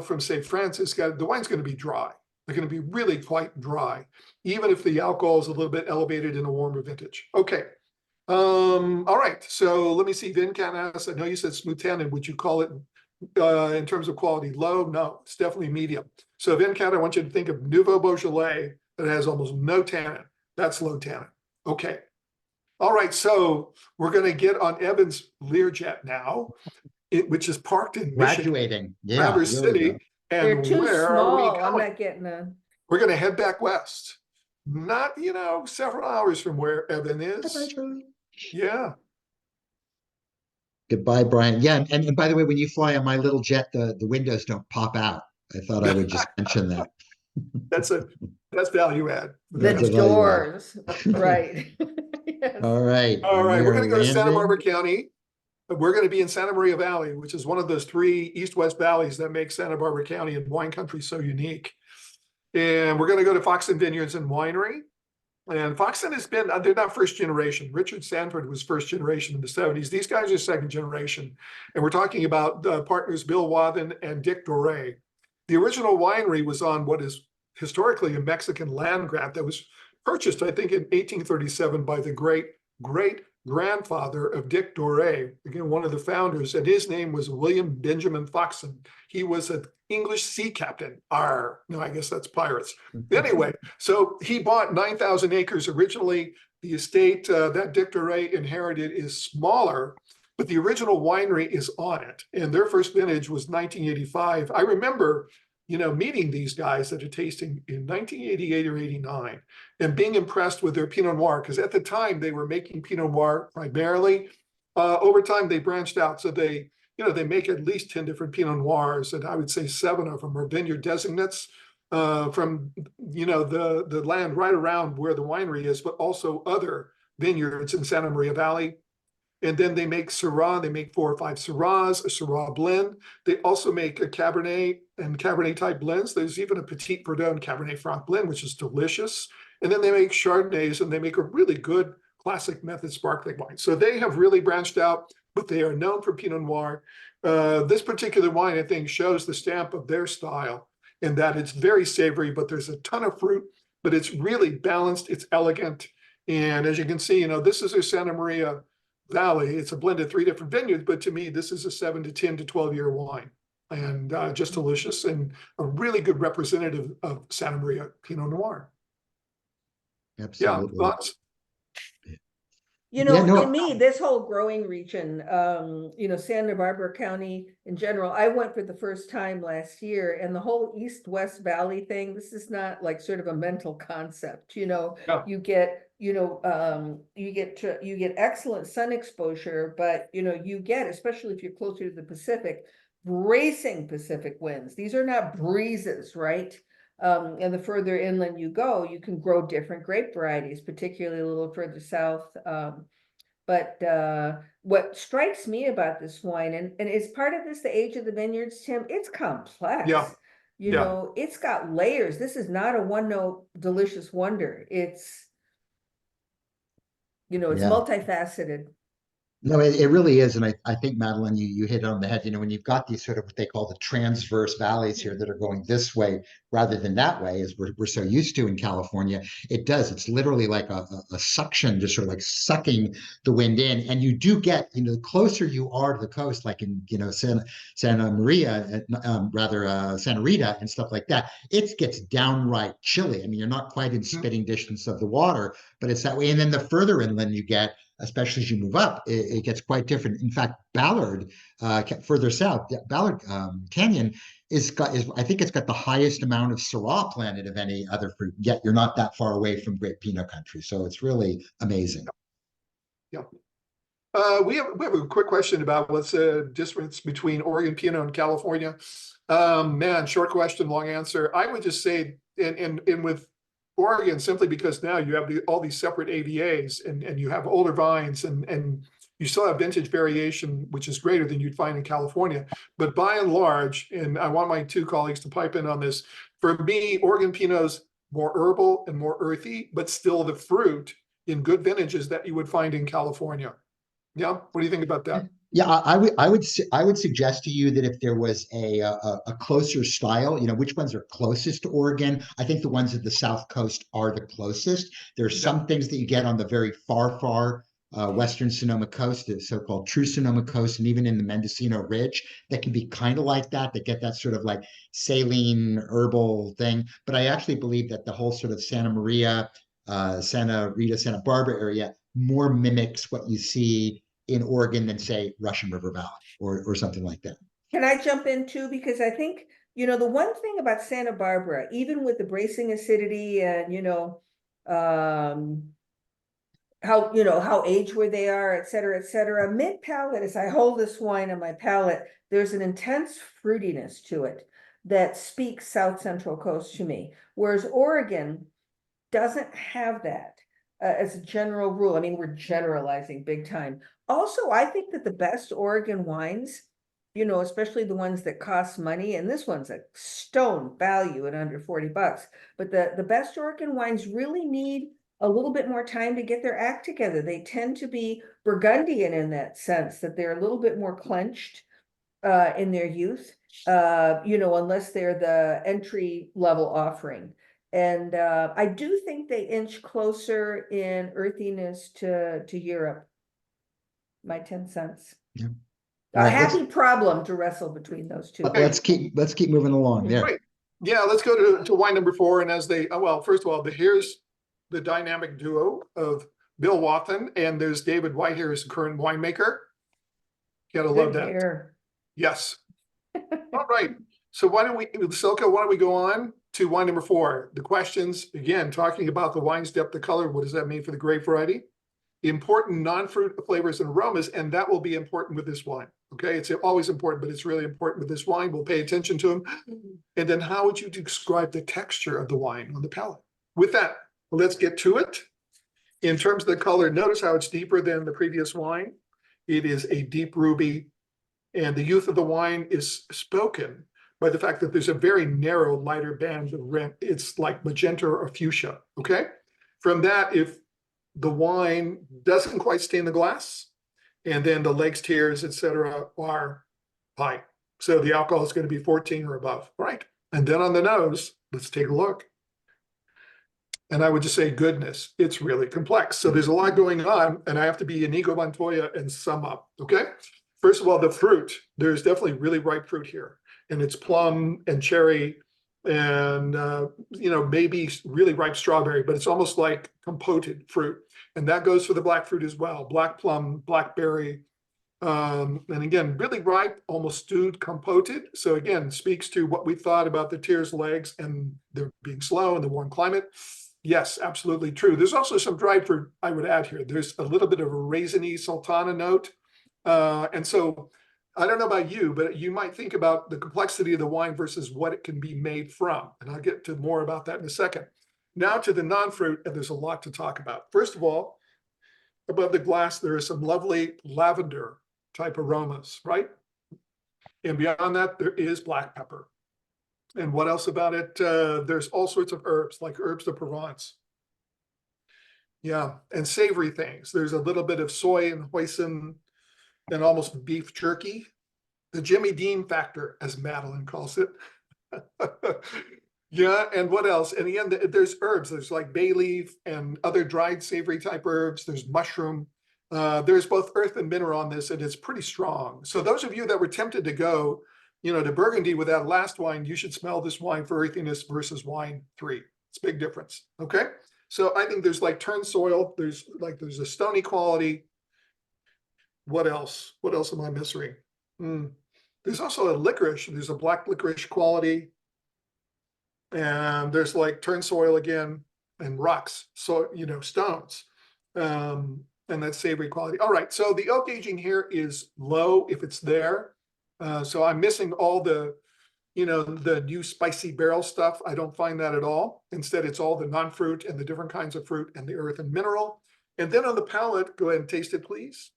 from say France, the wine's going to be dry. They're going to be really quite dry, even if the alcohol is a little bit elevated in a warmer vintage. Okay. All right. So let me see. Venkat asks, I know you said smooth tannin. Would you call it in terms of quality low? No, it's definitely medium. So Venkat, I want you to think of Nouveau Beaujolais that has almost no tannin. That's low tannin. Okay. All right, so we're going to get on Evan's Learjet now, which is parked in Michigan, Graduating. Yeah, Traverse here we City. go. They're And too where are we small. I'm going? not getting a. We're going to head back west. Not, several hours from where Evan Bye-bye, is. Charlie. Yeah. Goodbye, Brian. Yeah, and by the way, when you fly on my little jet, the windows don't pop out. I thought I would just mention that. That's value add. The That's a value add. doors, right? Yes. All right. All And right, we we're are going to go to Santa Barbara landing. County. We're going to be in Santa Maria Valley, which is one of those three east-west valleys that make Santa Barbara County and wine country so unique. And we're going to go to Foxton Vineyards and Winery. And Foxton has been, they're not first generation. Richard Sanford was first generation in the 70s. These guys are second generation. And we're talking about partners Bill Wathen and Dick Doré. The original winery was on what is historically a Mexican land grant that was purchased, I think, in 1837 by the great grandfather of Dick Doré, again, one of the founders, and his name was William Benjamin Foxton. He was an English sea captain. No, I guess that's pirates. Anyway, so he bought 9,000 acres originally. The estate that Dick Doré inherited is smaller, but the original winery is on it. And their first vintage was 1985. I remember, meeting these guys at a tasting in 1988 or 89 and being impressed with their Pinot Noir, because at the time they were making Pinot Noir primarily. Over time, they branched out. So they make at least 10 different Pinot Noirs, and I would say 7 of them are vineyard designates from, the land right around where the winery is, but also other vineyards in Santa Maria Valley. And then they make Syrah. They make 4 or 5 Syrahs, a Syrah blend. They also make a Cabernet and Cabernet type blends. There's even a Petit Verdot Cabernet Franc blend, which is delicious. And then they make Chardonnays, and they make a really good classic method sparkling wine. So they have really branched out, but they are known for Pinot Noir. This particular wine, I think, shows the stamp of their style in that it's very savory, but there's a ton of fruit, but it's really balanced. It's elegant. And as you can see, this is a Santa Maria Valley. It's a blend of 3 different vineyards, but to me, this is a 7 to 10 to 12-year wine, and just delicious and a really good representative of Santa Maria Pinot Noir. Absolutely. Yeah, thoughts? To me, this whole growing region, Santa Barbara County in general, I went for the first time last year, and the whole East-West Valley thing, this is not like sort of a mental concept, Yeah. you get, you get excellent sun exposure, but, you get, especially if you're closer to the Pacific, bracing Pacific winds. These are not breezes, right? And the further inland you go, you can grow different grape varieties, particularly a little further south. But what strikes me about this wine, and is part of this the age of the vineyards, Tim? It's complex. Yeah. You Yeah. know, it's got layers. This is not a one note delicious wonder. It's, you know, it's Yeah. multifaceted. No, it really is. And I think, Madeline, you hit it on the head. You know, when you've got these sort of what they call the transverse valleys here that are going this way rather than that way, as we're so used to in California, it does. It's literally like a suction, just sort of like sucking the wind in. And you do get, you know, the closer you are to the coast, like in, you know, Santa Maria, Santa Rita and stuff like that, it gets downright chilly. I mean, you're not quite in spitting distance of the water, but it's that way. And then the further inland you get, especially as you move up, it gets quite different. In fact, Ballard, further south, Ballard Canyon is I think it's got the highest amount of Syrah planted of any other fruit. Yet you're not that far away from Great Pinot Country, so it's really amazing. Yeah. We have a quick question about what's the difference between Oregon Pinot and California. Man, short question, long answer. I would just say, and with Oregon, simply because now you have all these separate AVAs and you have older vines and you still have vintage variation, which is greater than you'd find in California. But by and large, and I want my two colleagues to pipe in on this, for me, Oregon Pinot's more herbal and more earthy, but still the fruit in good vintages that you would find in California. Yeah, what do you think about that? Yeah, I would suggest to you that if there was a closer style, you know, which ones are closest to Oregon? I think the ones at the South Coast are the closest. There's some things that you get on the very far western Sonoma coast, the so-called true Sonoma coast, and even in the Mendocino Ridge, that can be kind of like that. That get that sort of like saline herbal thing. But I actually believe that the whole sort of Santa Maria, Santa Rita, Santa Barbara area more mimics what you see in Oregon than say Russian River Valley or something like that. Can I jump in too? Because I think, you know, the one thing about Santa Barbara, even with the bracing acidity and, you know, how, you know, how aged where they are, et cetera, mid palate, as I hold this wine on my palate, there's an intense fruitiness to it that speaks South Central Coast to me. Whereas Oregon doesn't have that as a general rule. I mean, we're generalizing big time. Also, I think that the best Oregon wines, you know, especially the ones that cost money, and this one's a stone value at under $40, but the best Oregon wines really need a little bit more time to get their act together. They tend to be Burgundian in that sense, that they're a little bit more clenched in their youth, you know, unless they're the entry level offering. And I do think they inch closer in earthiness to Europe. My 10 cents. Yeah. A All right, happy problem to wrestle between those two. Okay. let's keep moving along there. Great. Yeah, let's go to wine number 4. And as they, well, first of all, here's the dynamic duo of Bill Wathen and there's David Whitehair as the current winemaker. You gotta love Good that. hair. Yes. All right. So why don't we, Silke, why don't we go on to wine number 4? The questions, again, talking about the wine's depth of color. What does that mean for the grape variety? Important non-fruit flavors and aromas, and that will be important with this wine. Okay, it's always important, but it's really important with this wine. We'll pay attention to them. And then how would you describe the texture of the wine on the palate? With that, let's get to it. In terms of the color, notice how it's deeper than the previous wine. It is a deep ruby, and the youth of the wine is spoken by the fact that there's a very narrow, lighter band of rim. It's like magenta or fuchsia, okay? From that, if the wine doesn't quite stain the glass, and then the legs, tiers, etc., are high. So the alcohol is going to be 14 or above, right? And then on the nose, let's take a look. And I would just say, goodness, it's really complex. So there's a lot going on, and I have to be Inigo Montoya and sum up, okay? First of all, the fruit, there's definitely really ripe fruit here. And it's plum and cherry and, you know, maybe really ripe strawberry, but it's almost like compoted fruit. And that goes for the black fruit as well, black plum, blackberry. And again, really ripe, almost stewed, compoted. So again, speaks to what we thought about the tears legs and they're being slow in the warm climate. Yes, absolutely true. There's also some dried fruit I would add here. There's a little bit of a raisiny sultana note. And so I don't know about you, but you might think about the complexity of the wine versus what it can be made from. And I'll get to more about that in a second. Now to the non-fruit, and there's a lot to talk about. First of all, above the glass, there is some lovely lavender type aromas, right? And beyond that, there is black pepper. And what else about it? There's all sorts of herbs, like herbs de Provence. Yeah, and savory things. There's a little bit of soy and hoisin and almost beef jerky. The Jimmy Dean factor, as Madeline calls it. Yeah, and what else? And again, there's herbs. There's like bay leaf and other dried savory type herbs. There's mushroom. There's both earth and mineral on this, and it's pretty strong. So those of you that were tempted to go, to Burgundy with that last wine, you should smell this wine for earthiness versus wine 3. It's a big difference. Okay. So I think there's like turn soil. There's a stony quality. What else? What else am I missing? There's also a licorice. There's a black licorice quality. And there's like turn soil again and rocks. So, stones. And that savory quality. All right. So the oak aging here is low if it's there. So I'm missing all the new spicy barrel stuff. I don't find that at all. Instead, it's all the non-fruit and the different kinds of fruit and the earth and mineral. And then on the palate, go ahead and taste it, please.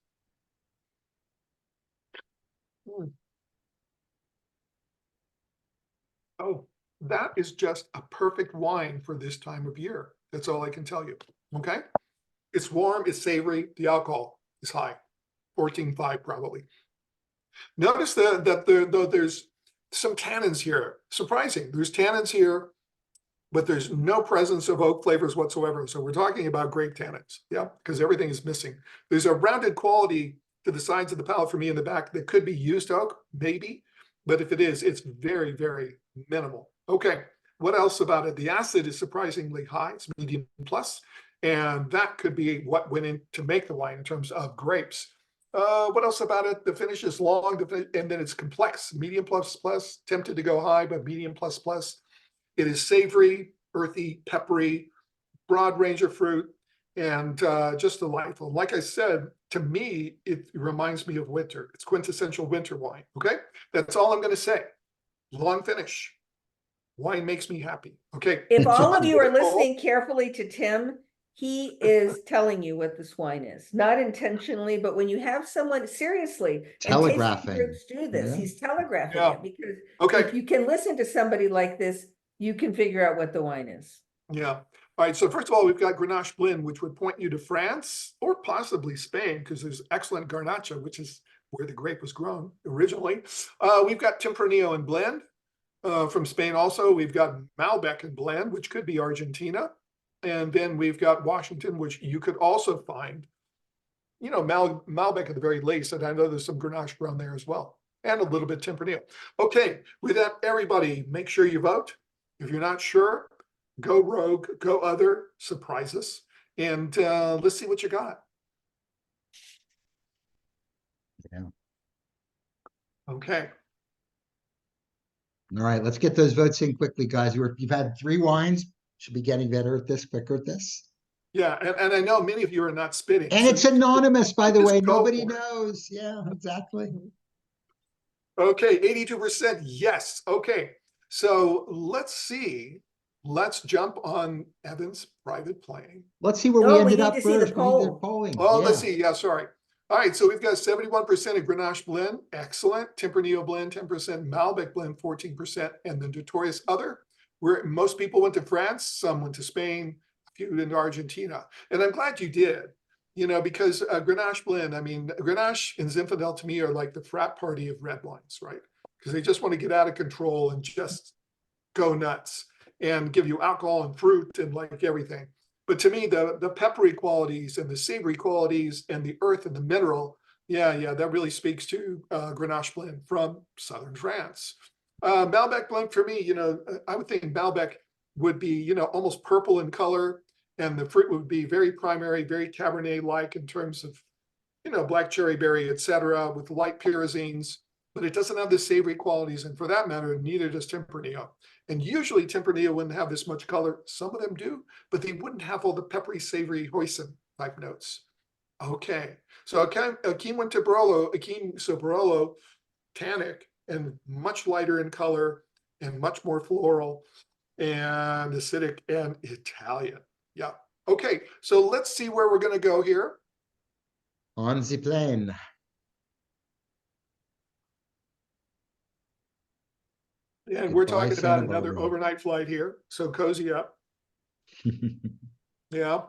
Oh, that is just a perfect wine for this time of year. That's all I can tell you. Okay. It's warm, it's savory, the alcohol is high, 14.5 probably. Notice that there's some tannins here. Surprising. There's tannins here, but there's no presence of oak flavors whatsoever. So we're talking about grape tannins. Yeah, because everything is missing. There's a rounded quality to the sides of the palate for me in the back that could be used oak, maybe. But if it is, it's very, very minimal. Okay, what else about it? The acid is surprisingly high. It's medium plus. And that could be what went in to make the wine in terms of grapes. What else about it? The finish is long, and then it's complex. Medium plus plus, tempted to go high, but medium plus plus. It is savory, earthy, peppery, broad range of fruit, and just delightful. Like I said, to me, it reminds me of winter. It's quintessential winter wine. Okay, that's all I'm going to say. Long finish. Wine makes me happy. Okay. If all of you are listening carefully to Tim, he is telling you what this wine is, not intentionally, but when you have someone seriously, Telegraphing. And tasting groups do this, Yeah. he's telegraphing Yeah. it because Okay. if you can listen to somebody like this, you can figure out what the wine is. Yeah. All right. So first of all, we've got Grenache Blend, which would point you to France or possibly Spain, because there's excellent Garnacha, which is where the grape was grown originally. We've got Tempranillo and Blend from Spain also. We've got Malbec and Blend, which could be Argentina. And then we've got Washington, which you could also find, Malbec at the very least. And I know there's some Grenache grown there as well, and a little bit Tempranillo. Okay, with that, everybody, make sure you vote. If you're not sure, go rogue, go other, surprise us, and let's see what you got. Yeah. Okay. All right, let's get those votes in quickly, guys. You've had 3 wines. Should be getting better at this, quicker at this. Yeah, and I know many of you are not spitting. And so it's anonymous, by the just way. go Nobody for it. knows. Yeah, exactly. Okay, 82% yes. Okay, so let's see. Let's jump on Evan's private plane. Let's see where No, we we ended need up to see the first. We need the poll. polling. Oh, Yeah. let's see. Yeah, sorry. All right, so we've got 71% of Grenache Blend, excellent. Tempranillo Blend, 10%. Malbec Blend, 14%. And the notorious other, where most people went to France, some went to Spain, a few into Argentina. And I'm glad you did, because Grenache Blend, Grenache and Zinfandel to me are like the frat party of red wines, right? Because they just want to get out of control and just go nuts and give you alcohol and fruit and like everything. But to me, the peppery qualities and the savory qualities and the earth and the mineral, yeah, that really speaks to Grenache Blend from southern France. Malbec Blend for me, I would think Malbec would be, almost purple in color, and the fruit would be very primary, very Cabernet-like in terms of, black cherry berry, etc., with light pyrazines. But it doesn't have the savory qualities, and for that matter, neither does Tempranillo. And usually Tempranillo wouldn't have this much color. Some of them do, but they wouldn't have all the peppery, savory hoisin type notes. Okay, so Akeem went to Barolo. So Barolo, tannic and much lighter in color and much more floral and acidic and Italian. Yeah. Okay, so let's see where we're going to go here. On the plane. And we're Goodbye, talking about Santa another Barbara. overnight flight here. So cozy up. Yeah.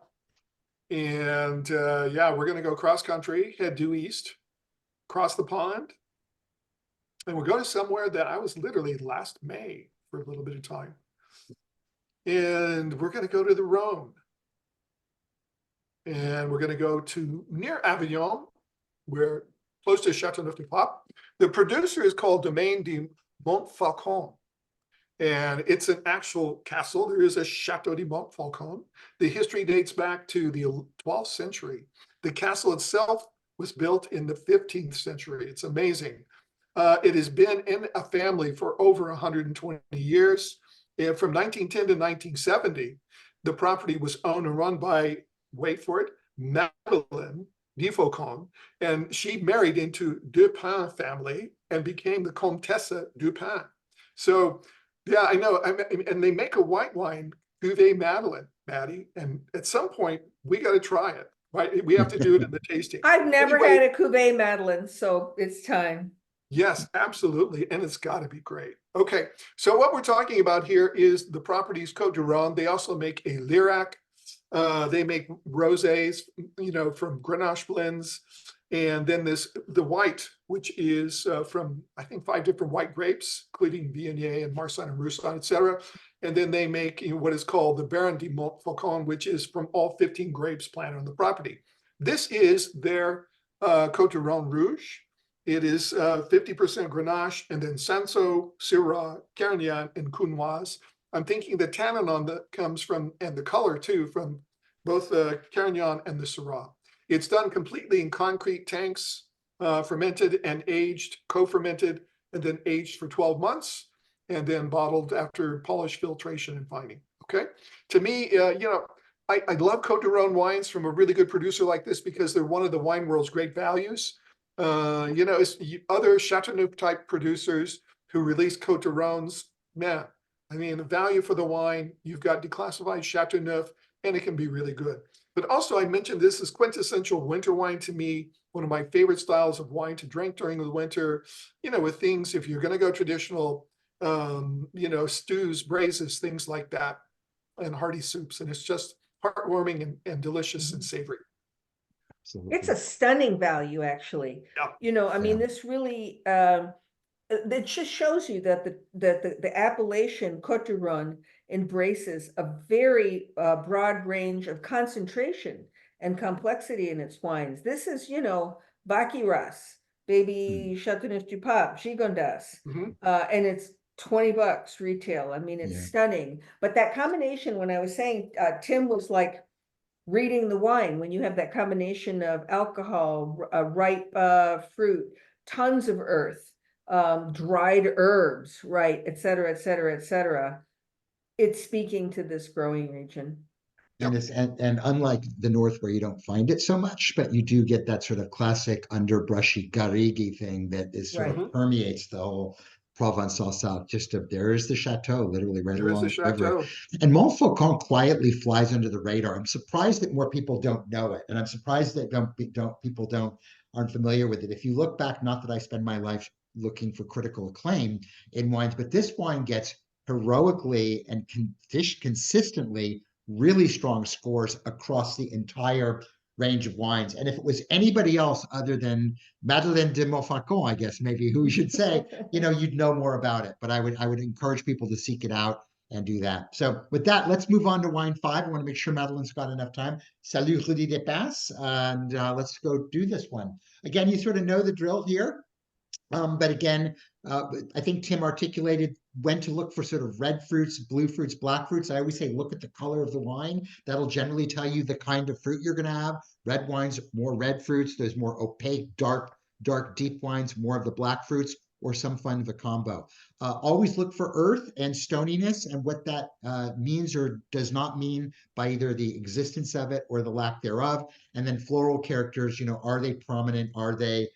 And yeah, we're going to go cross country, head due east, cross the pond. And we're going to somewhere that I was literally last May for a little bit of time. And we're going to go to the Rhone. And we're going to go to near Avignon, where close to Châteauneuf-du-Pape. The producer is called Domaine de Montfaucon. And it's an actual castle. There is a Chateau de Montfaucon. The history dates back to the 12th century. The castle itself was built in the 15th century. It's amazing. It has been in a family for over 120 years. And from 1910 to 1970, the property was owned and run by, wait for it, Madeline Triffon, and she married into Dupin family and became the Comtesse Dupin. So yeah, I know. And they make a white wine, Cuvée Madeline, Maddie. And at some point, we got to try it, right? We have to do it in the tasting. I've never Anyway, had a Cuvée Madeline, so it's time. yes, absolutely. And it's got to be great. Okay. So what we're talking about here is the properties Côte du Rhône. They also make a Lirac. They make rosés, from Grenache blends. And then the white, which is from, I think, 5 different white grapes, including Viognier and Marsanne and Roussanne, et cetera. And then they make what is called the Baron de Montfaucon, which is from all 15 grapes planted on the property. This is their Côte du Rhône Rouge. It is 50% Grenache, and then Cinsault, Syrah, Carignan, and Counoise. I'm thinking the tannin on that comes from, and the color too, from both the Carignan and the Syrah. It's done completely in concrete tanks, fermented and aged, co-fermented, and then aged for 12 months, and then bottled after polish, filtration, and fining. Okay. To me, I love Côte du Rhône wines from a really good producer like this because they're one of the wine world's great values. It's other Chateauneuf type producers who release Côte du Rhônes, man, I mean, the value for the wine, you've got declassified Chateauneuf, and it can be really good. But also, I mentioned this is quintessential winter wine to me, one of my favorite styles of wine to drink during the winter, with things, if you're going to go traditional, stews, braises, things like that, and hearty soups. And it's just heartwarming and delicious and savory. Absolutely. It's a stunning value, actually. Yeah. I mean, this really, it just shows you that the appellation Côte du Rhône embraces a very broad range of concentration and complexity in its wines. This is, Baccarat, baby Châteauneuf-du-Pape, Gigondas, and it's $20 retail. I mean, it's stunning. But that combination, when I was saying, Tim was like reading the wine, when you have that combination of alcohol, ripe fruit, tons of earth, dried herbs, right, et cetera, et cetera, et cetera. It's speaking to this growing region. And it's and unlike the north where you don't find it so much, but you do get that sort of classic underbrushy garrigue thing that is sort of permeates the whole Provençal South. There is the chateau, literally right along the river. And Montfaucon quietly flies under the radar. I'm surprised that more people don't know it, and I'm surprised that people aren't familiar with it. If you look back, not that I spend my life looking for critical acclaim in wines, but this wine gets heroically and consistently really strong scores across the entire range of wines. And if it was anybody else other than Madeleine de Montfaucon, I guess maybe who should say, you'd know more about it. But I would encourage people to seek it out and do that. So with that, let's move on to wine 5. I want to make sure Madeleine's got enough time. Salut Rudy des Passes, and let's go do this one. Again, you sort of know the drill here. But again, I think Tim articulated when to look for sort of red fruits, blue fruits, black fruits. I always say look at the color of the wine. That'll generally tell you the kind of fruit you're going to have. Red wines, more red fruits. There's more opaque, dark, deep wines, more of the black fruits, or some fun of a combo. Always look for earth and stoniness and what that means or does not mean by either the existence of it or the lack thereof. And then floral characters, are they prominent? Are they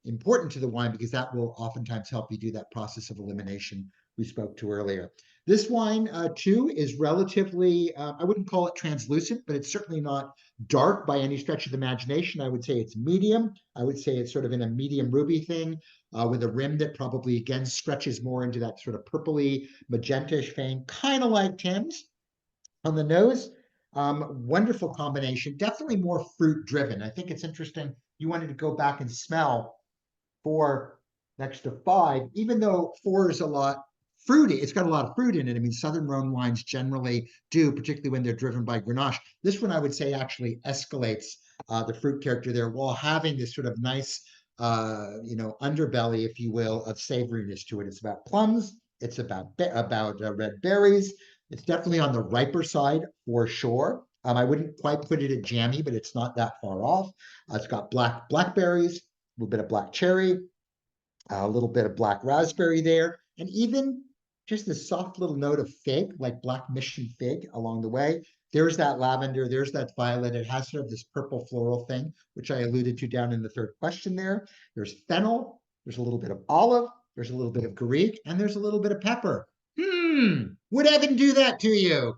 important to the wine, because that will oftentimes help you do that process of elimination we spoke to earlier. This wine, too, is relatively, I wouldn't call it translucent, but it's certainly not dark by any stretch of the imagination. I would say it's medium. I would say it's sort of in a medium ruby thing with a rim that probably, again, stretches more into that sort of purpley, magentish vein, kind of like Tim's. On the nose, wonderful combination, definitely more fruit driven. I think it's interesting. You wanted to go back and smell 4 next to 5, even though 4 is a lot fruity. It's got a lot of fruit in it. I mean, Southern Rhone wines generally do, particularly when they're driven by Grenache. This one, I would say, actually escalates the fruit character there while having this sort of nice, underbelly, if you will, of savoriness to it. It's about plums. It's about red berries. It's definitely on the riper side for sure. I wouldn't quite put it at jammy, but it's not that far off. It's got blackberries, a little bit of black cherry, a little bit of black raspberry there, and even just a soft little note of fig, like black mission fig along the way. There's that lavender, there's that violet. It has sort of this purple floral thing, which I alluded to down in the third question there. There's fennel, there's a little bit of olive, there's a little bit of Garrigue, and there's a little bit of pepper. Would Evan do that to you?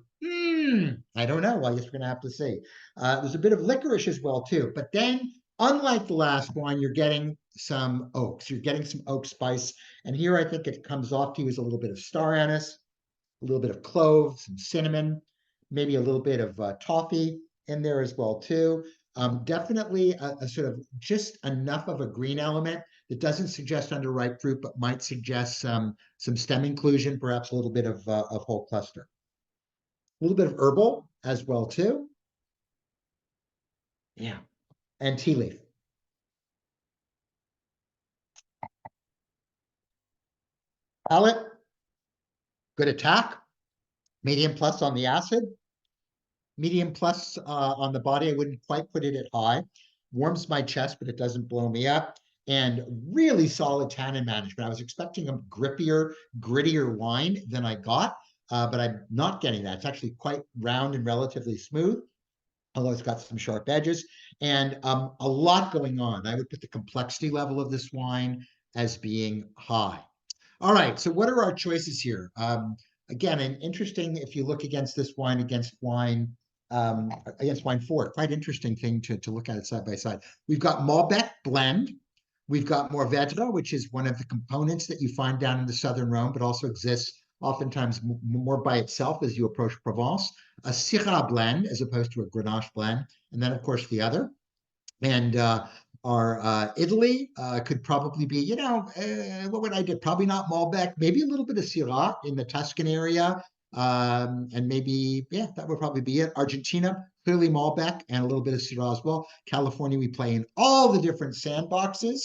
I don't know. I guess we're going to have to see. There's a bit of licorice as well, too. But then, unlike the last one, you're getting some oaks. You're getting some oak spice. And here I think it comes off to you as a little bit of star anise, a little bit of cloves, some cinnamon, maybe a little bit of toffee in there as well, too. Definitely a sort of just enough of a green element that doesn't suggest underripe fruit, but might suggest some stem inclusion, perhaps a little bit of whole cluster. A little bit of herbal as well, too. Yeah. And tea leaf. Palate, good attack. Medium plus on the acid. Medium plus on the body. I wouldn't quite put it at high. Warms my chest, but it doesn't blow me up. And really solid tannin management. I was expecting a grippier, grittier wine than I got, but I'm not getting that. It's actually quite round and relatively smooth, although it's got some sharp edges, and a lot going on. I would put the complexity level of this wine as being high. All right, so what are our choices here? Again, and interesting if you look against this wine against wine 4, quite interesting thing to look at it side by side. We've got Malbec blend. We've got Mourvèdre, which is one of the components that you find down in the Southern Rhone, but also exists oftentimes more by itself as you approach Provence. A Syrah blend as opposed to a Grenache blend, and then of course the other. And our Italy could probably be, what would I do? Probably not Malbec, maybe a little bit of Syrah in the Tuscan area. And maybe, yeah, that would probably be it. Argentina, clearly Malbec and a little bit of Syrah as well. California, we play in all the different sandboxes.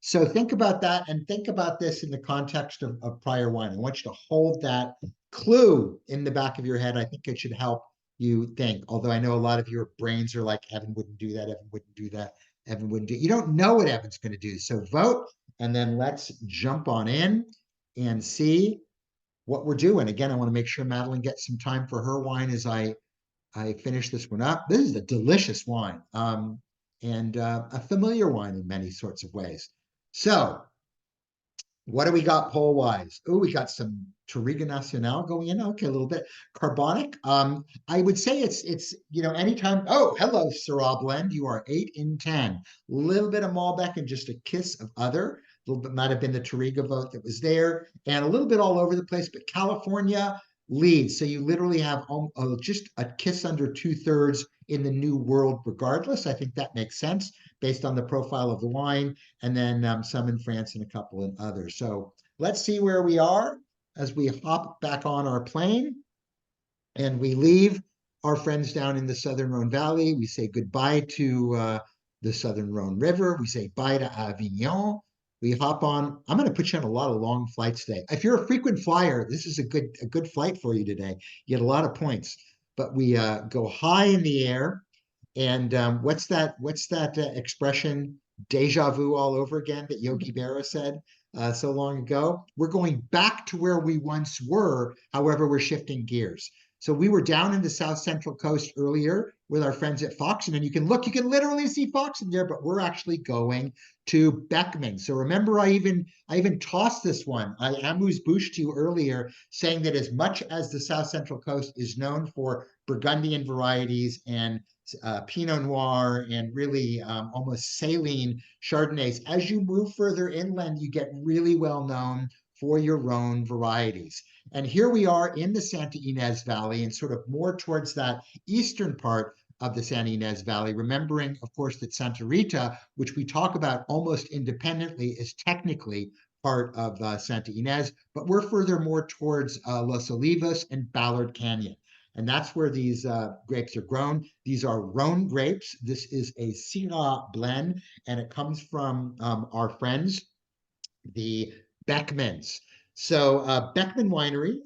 So think about that and think about this in the context of prior wine. I want you to hold that clue in the back of your head. I think it should help you think. Although I know a lot of your brains are like, Evan wouldn't do that, Evan wouldn't do that, Evan wouldn't do it. You don't know what Evan's going to do. So vote, and then let's jump on in and see what we're doing. Again, I want to make sure Madeline gets some time for her wine as I finish this one up. This is a delicious wine and a familiar wine in many sorts of ways. So what do we got poll-wise? Oh, we got some Touriga Nacional going in. Okay, a little bit carbonic. I would say it's anytime. Oh, hello, Syrah blend. You are 8 in 10. A little bit of Malbec and just a kiss of other. A little bit might have been the Touriga vote that was there, and a little bit all over the place. But California leads, so you literally have just a kiss under 2/3 in the New World. Regardless, I think that makes sense based on the profile of the wine, and then some in France and a couple in others. So let's see where we are as we hop back on our plane and we leave our friends down in the Southern Rhone Valley. We say goodbye to the Southern Rhone River. We say bye to Avignon. We hop on. I'm going to put you on a lot of long flights today. If you're a frequent flyer, this is a good flight for you today. You get a lot of points. But we go high in the air. And what's that expression, deja vu all over again, that Yogi Berra said so long ago? We're going back to where we once were. However, we're shifting gears. So we were down in the South Central Coast earlier with our friends at Foxen, and you can look, you can literally see Foxen there, but we're actually going to Beckman. So remember, I even tossed this one. I amuse-bouche to you earlier, saying that as much as the South Central Coast is known for Burgundian varieties and Pinot Noir and really almost saline Chardonnays, as you move further inland, you get really well known for your Rhone varieties. And here we are in the Santa Ynez Valley and sort of more towards that eastern part of the Santa Ynez Valley, remembering, of course, that Santa Rita, which we talk about almost independently, is technically part of Santa Ynez, but we're further more towards Los Olivos and Ballard Canyon. And that's where these grapes are grown. These are Rhone grapes. This is a Syrah blend, and it comes from our friends, the Beckmans. So Beckman Winery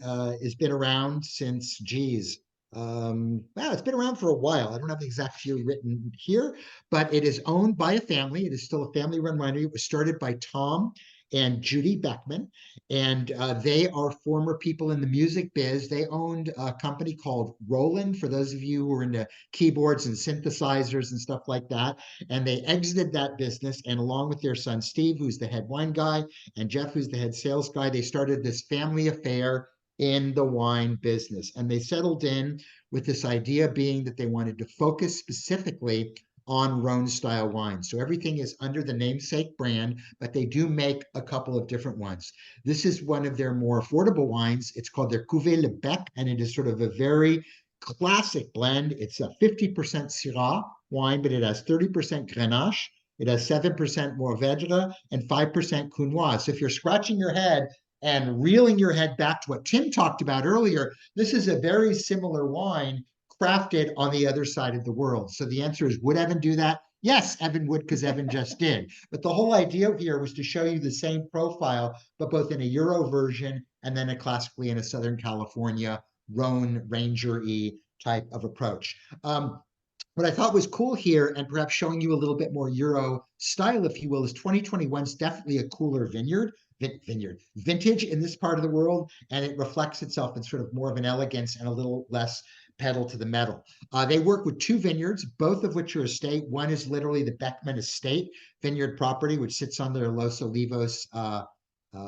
has been around since, geez, well, it's been around for a while. I don't have the exact year written here, but it is owned by a family. It is still a family-run winery. It was started by Tom and Judy Beckman, and they are former people in the music biz. They owned a company called Roland, for those of you who are into keyboards and synthesizers and stuff like that. And they exited that business, and along with their son Steve, who's the head wine guy, and Jeff, who's the head sales guy, they started this family affair in the wine business. And they settled in with this idea being that they wanted to focus specifically on Rhone style wine. So everything is under the namesake brand, but they do make a couple of different ones. This is one of their more affordable wines. It's called their Cuvée Le Bec, and it is sort of a very classic blend. It's a 50% Syrah wine, but it has 30% Grenache. It has 7% Mourvèdre and 5% Counoise. So if you're scratching your head and reeling your head back to what Tim talked about earlier, this is a very similar wine crafted on the other side of the world. So the answer is, would Evan do that? Yes, Evan would, because Evan just did. But the whole idea here was to show you the same profile, but both in a Euro version and then a classically in a Southern California Rhone Ranger-y type of approach. What I thought was cool here, and perhaps showing you a little bit more Euro style, if you will, is 2021 is definitely a cooler vintage in this part of the world, and it reflects itself in sort of more of an elegance and a little less pedal to the metal. They work with two vineyards, both of which are estate. One is literally the Beckman Estate vineyard property, which sits on their Los Olivos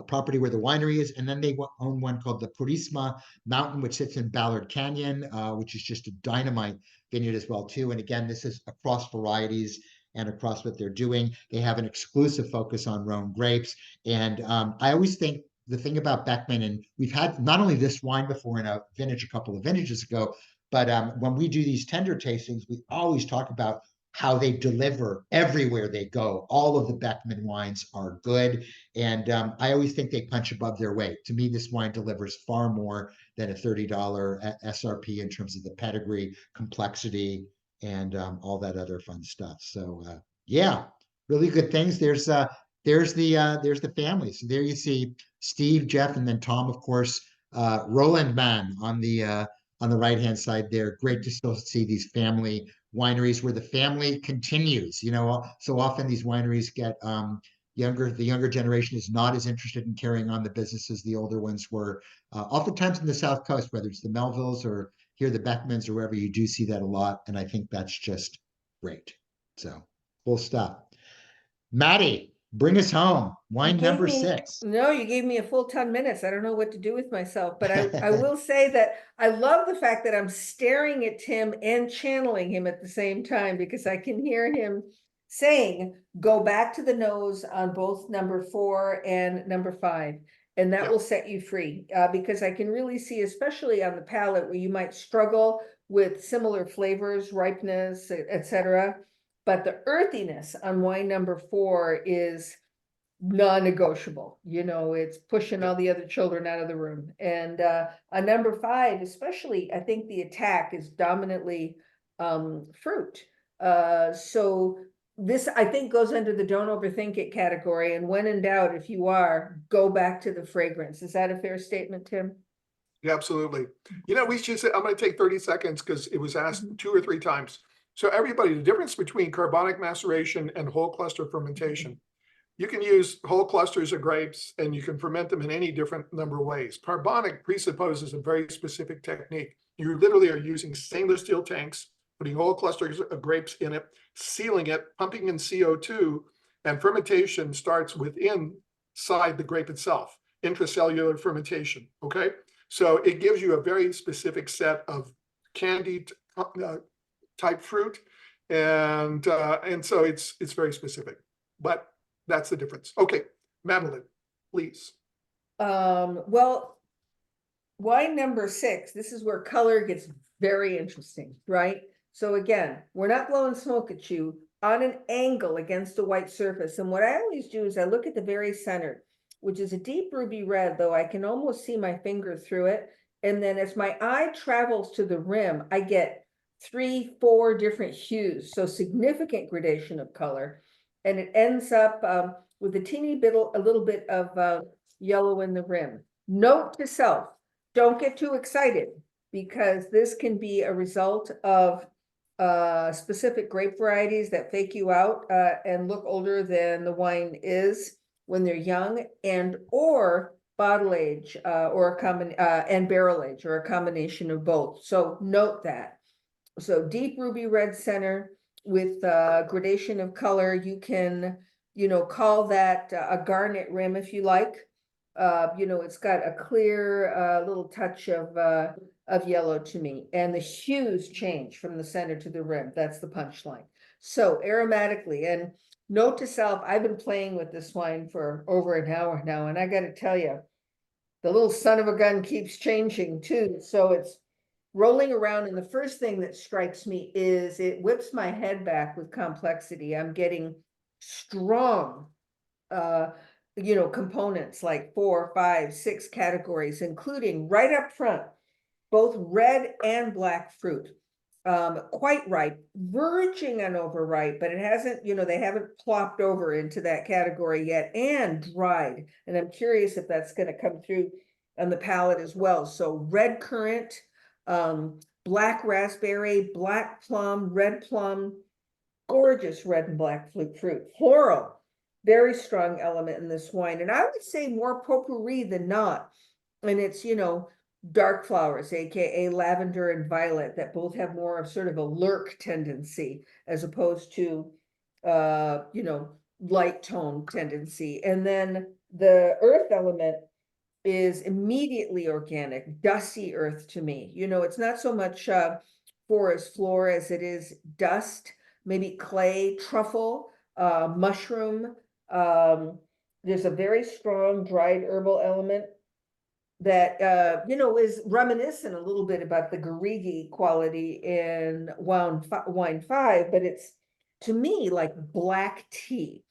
property where the winery is. And then they own one called the Purisma Mountain, which sits in Ballard Canyon, which is just a dynamite vineyard as well too. And again, this is across varieties and across what they're doing. They have an exclusive focus on Rhone grapes. And I always think the thing about Beckman, and we've had not only this wine before in a vintage a couple of vintages ago, but when we do these tender tastings, we always talk about how they deliver everywhere they go. All of the Beckman wines are good. And I always think they punch above their weight. To me, this wine delivers far more than a $30 SRP in terms of the pedigree, complexity, and all that other fun stuff. So yeah, really good things. There's the family. So there you see Steve, Jeff, and then Tom, of course, Roland Mann on the right-hand side there. Great to still see these family wineries where the family continues. You know, so often these wineries get the younger generation is not as interested in carrying on the business as the older ones were. Oftentimes in the South Coast, whether it's the Melvilles or here the Beckmans or wherever, you do see that a lot. And I think that's just great. So cool stuff. Maddie, bring us home. Wine number 6. No, you gave me a full 10 minutes. I don't know what to do with myself, but I will say that I love the fact that I'm staring at Tim and channeling him at the same time, because I can hear him saying, go back to the nose on both number 4 and number 5. And that will set you free, because I can really see, especially on the palate where you might struggle with similar flavors, ripeness, etc. But the earthiness on wine number 4 is non-negotiable. You know, it's pushing all the other children out of the room. And on number 5, especially, I think the attack is dominantly fruit. So this, I think, goes under the don't overthink it category. And when in doubt, if you are, go back to the fragrance. Is that a fair statement, Tim? Yeah, absolutely. You know, we should say, I'm going to take 30 seconds because it was asked 2 or 3 times. So everybody, the difference between carbonic maceration and whole cluster fermentation. You can use whole clusters of grapes and you can ferment them in any different number of ways. Carbonic presupposes a very specific technique. You literally are using stainless steel tanks, putting whole clusters of grapes in it, sealing it, pumping in CO2, and fermentation starts inside the grape itself, intracellular fermentation, okay? So it gives you a very specific set of candied type fruit, and so it's very specific, but that's the difference. Okay, Madeline, please. Well, wine number 6, this is where color gets very interesting, right? So again, we're not blowing smoke at you, on an angle against a white surface. And what I always do is I look at the very center, which is a deep ruby red, though I can almost see my finger through it. And then as my eye travels to the rim, I get 3, 4 different hues, so significant gradation of color. And it ends up with a teeny bit, a little bit of yellow in the rim. Note to self, don't get too excited, because this can be a result of specific grape varieties that fake you out and look older than the wine is when they're young, and or bottle age or and barrel age, or a combination of both. So note that. So deep ruby red center with gradation of color. You can, call that a garnet rim if you like. It's got a clear little touch of yellow to me, and the hues change from the center to the rim. That's the punchline. So aromatically, and note to self, I've been playing with this wine for over an hour now, and I got to tell you, the little son of a gun keeps changing too. So it's rolling around, and the first thing that strikes me is it whips my head back with complexity. I'm getting strong components like 4, 5, 6 categories, including right up front, both red and black fruit. Quite ripe, verging on overripe, but it hasn't, they haven't plopped over into that category yet, and dried. And I'm curious if that's going to come through on the palate as well. So red currant, black raspberry, black plum, red plum, gorgeous red and black fruit. Floral, very strong element in this wine. And I would say more potpourri than not. And it's, dark flowers, aka lavender and violet, that both have more of sort of a lurk tendency as opposed to light tone tendency. And then the earth element is immediately organic, dusty earth to me. It's not so much forest floor as it is dust, maybe clay, truffle, mushroom. There's a very strong dried herbal element that is reminiscent a little bit about the Garrigui quality in wine 5, but it's, to me, like black tea,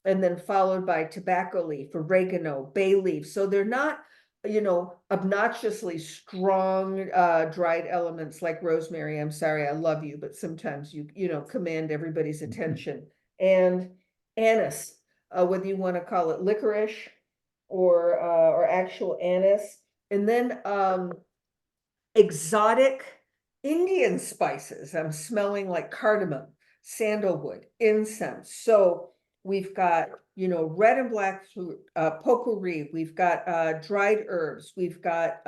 and then followed by tobacco leaf, oregano, bay leaf. So they're not, obnoxiously strong dried elements like rosemary. I'm sorry, I love you, but sometimes you command everybody's attention. And anise, whether you want to call it licorice or actual anise, and then exotic Indian spices. I'm smelling like cardamom, sandalwood, incense. So we've got, red and black fruit, potpourri. We've got dried herbs. We've got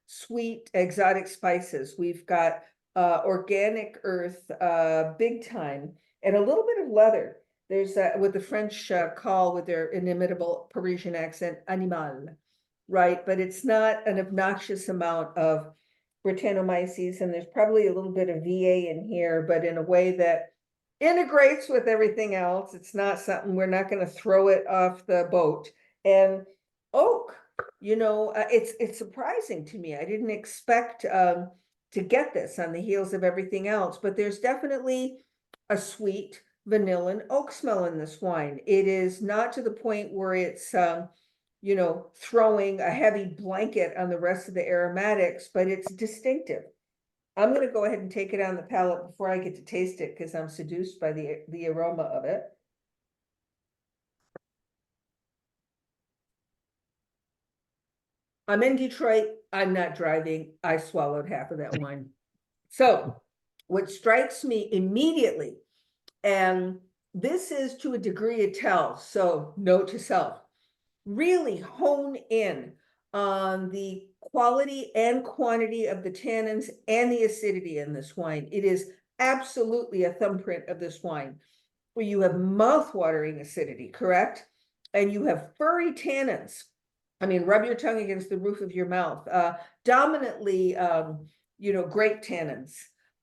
sweet exotic spices. We've got organic earth, big time, and a little bit of leather. There's what the French call, with their inimitable Parisian accent, animal, right? But it's not an obnoxious amount of Brettanomyces, and there's probably a little bit of VA in here, but in a way that integrates with everything else. It's not something, we're not going to throw it off the boat. And oak, it's surprising to me. I didn't expect to get this on the heels of everything else, but there's definitely a sweet vanilla and oak smell in this wine. It is not to the point where it's throwing a heavy blanket on the rest of the aromatics, but it's distinctive. I'm going to go ahead and take it on the palate before I get to taste it, because I'm seduced by the aroma of it. I'm in Detroit. I'm not driving. I swallowed half of that wine. So what strikes me immediately, and this is to a degree a tell, so note to self. Really hone in on the quality and quantity of the tannins and the acidity in this wine. It is absolutely a thumbprint of this wine, where you have mouth-watering acidity, correct? And you have furry tannins. I mean, rub your tongue against the roof of your mouth. Dominantly, grape tannins,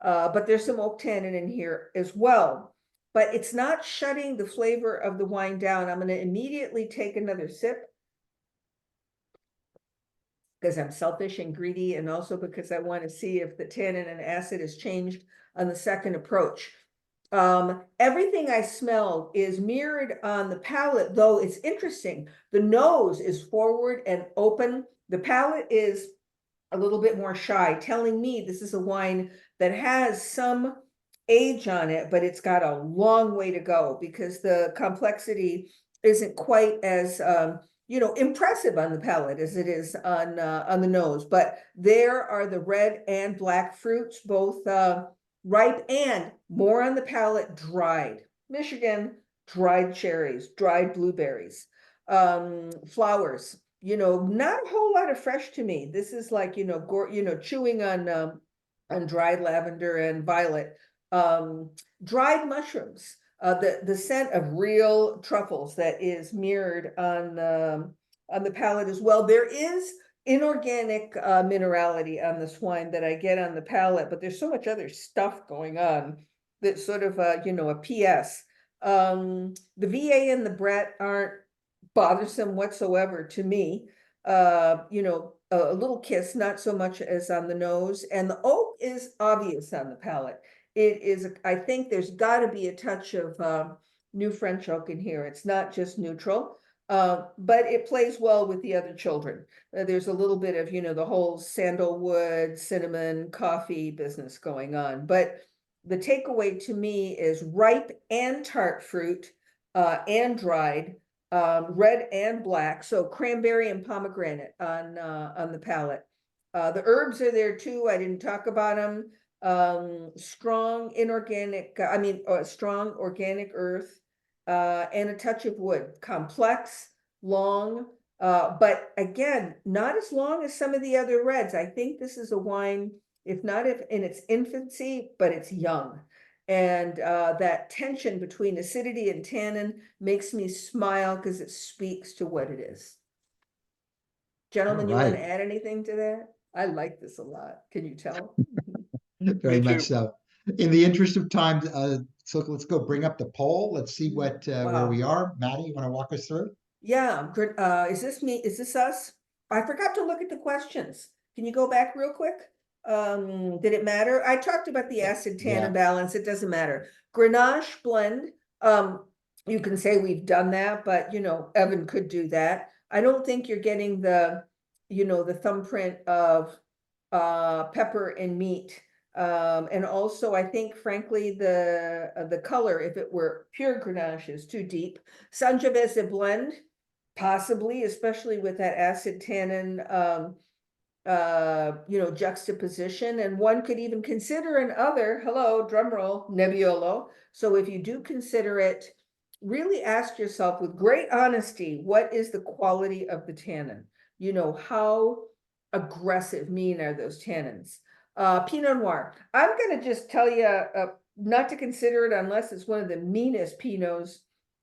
but there's some oak tannin in here as well. But it's not shutting the flavor of the wine down. I'm going to immediately take another sip because I'm selfish and greedy, and also because I want to see if the tannin and acid has changed on the second approach. Everything I smelled is mirrored on the palate, though it's interesting. The nose is forward and open. The palate is a little bit more shy, telling me this is a wine that has some age on it, but it's got a long way to go because the complexity isn't quite as impressive on the palate as it is on the nose. But there are the red and black fruits, both ripe and more on the palate, dried. Michigan, dried cherries, dried blueberries, flowers. Not a whole lot of fresh to me. This is like chewing on dried lavender and violet. Dried mushrooms. The scent of real truffles that is mirrored on the palate as well. There is inorganic minerality on this wine that I get on the palate, but there's so much other stuff going on that's sort of a PS. The VA and the Brett aren't bothersome whatsoever to me. A little kiss, not so much as on the nose, and the oak is obvious on the palate. It is, I think there's got to be a touch of new French oak in here. It's not just neutral. But it plays well with the other children. There's a little bit of, the whole sandalwood, cinnamon, coffee business going on. But the takeaway to me is ripe and tart fruit and dried, red and black. So cranberry and pomegranate on the palate. The herbs are there too. I didn't talk about them. Strong organic earth. And a touch of wood, complex, long, but again, not as long as some of the other reds. I think this is a wine, if not in its infancy, but it's young. And that tension between acidity and tannin makes me smile because it speaks to what it is. Gentlemen, you want to add anything to that? I like this a lot. Can you tell? Very much so. In the interest of time, so let's go bring up the poll. Let's see where we are. Maddie, you want to walk us through? Yeah. Is this me? Is this us? I forgot to look at the questions. Can you go back real quick? Did it matter? I talked about the acid tannin balance. It doesn't matter. Grenache blend. You can say we've done that, but Evan could do that. I don't think you're getting the thumbprint of pepper and meat. And also I think frankly the color, if it were pure Grenache, is too deep. Sangiovese blend, possibly, especially with that acid tannin juxtaposition. And one could even consider another, hello, drum roll, Nebbiolo. So if you do consider it, really ask yourself with great honesty, what is the quality of the tannin? How aggressive, mean are those tannins? Pinot Noir. I'm going to just tell you not to consider it unless it's one of the meanest Pinots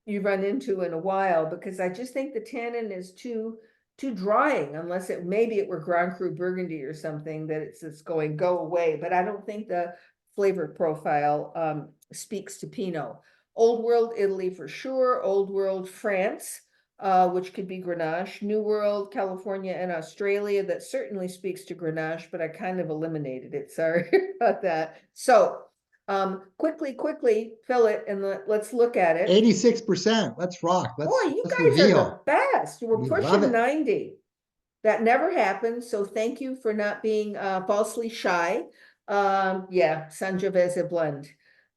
you run into in a while, because I just think the tannin is too drying, unless maybe it were Grand Cru Burgundy or something that it's going go away. But I don't think the flavor profile speaks to Pinot. Old World Italy for sure. Old World France, which could be Grenache. New World California and Australia, that certainly speaks to Grenache, but I kind of eliminated it. Sorry about that. So quickly fill it and let's look at it. 86%. Let's rock. Boy, you guys are the best. We're pushing 90. That never happened. So thank you for not being falsely shy. Sangiovese blend.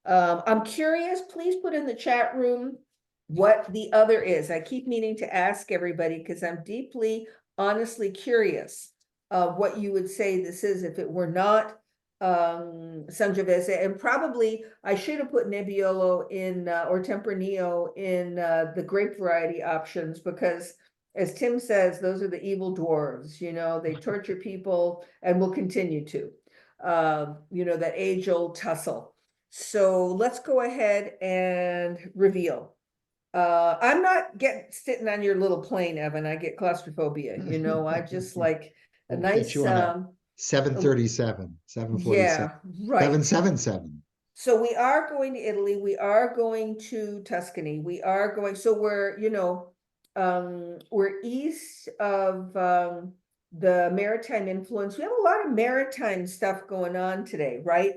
I'm curious, please put in the chat room what the other is. I keep meaning to ask everybody because I'm deeply, honestly curious what you would say this is if it were not Sangiovese, and probably I should have put Nebbiolo in or Tempranillo in the grape variety options, because as Tim says, those are the evil dwarves, you know, they torture people and will continue to, you know, that age-old tussle. So let's go ahead and reveal. I'm not sitting on your little plane, Evan. I get claustrophobia, you know, I just like a We'll get nice, you on a 737, 747, yeah, right. 777. So we are going to Italy, we are going to Tuscany, we are going, so we're, you know, we're east of the maritime influence. We have a lot of maritime stuff going on today, right?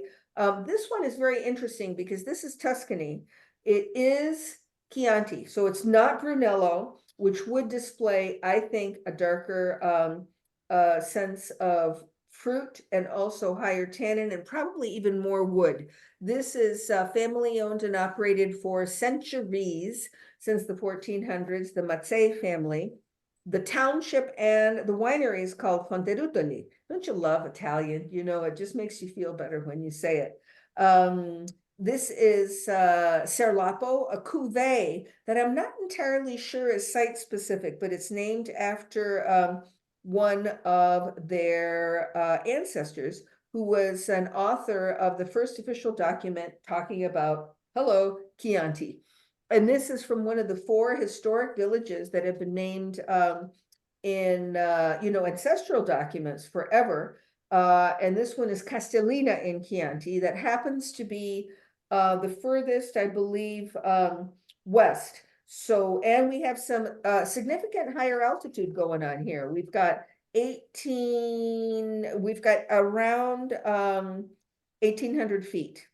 This one is very interesting because this is Tuscany. It is Chianti, so it's not Brunello, which would display, I think, a darker sense of fruit and also higher tannin and probably even more wood. This is family owned and operated for centuries, since the 1400s, the Mazzei family. The township and the winery is called Fonterutoli. Don't you love Italian? You know, it just makes you feel better when you say it. This is Serlapo, a cuvee that I'm not entirely sure is site specific, but it's named after one of their ancestors, who was an author of the first official document talking about, hello, Chianti. And this is from one of the 4 historic villages that have been named in, you know, ancestral documents forever. And this one is Castellina in Chianti, that happens to be the furthest, I believe, west. So, and we have some significant higher altitude going on here. We've got around 1,800 feet.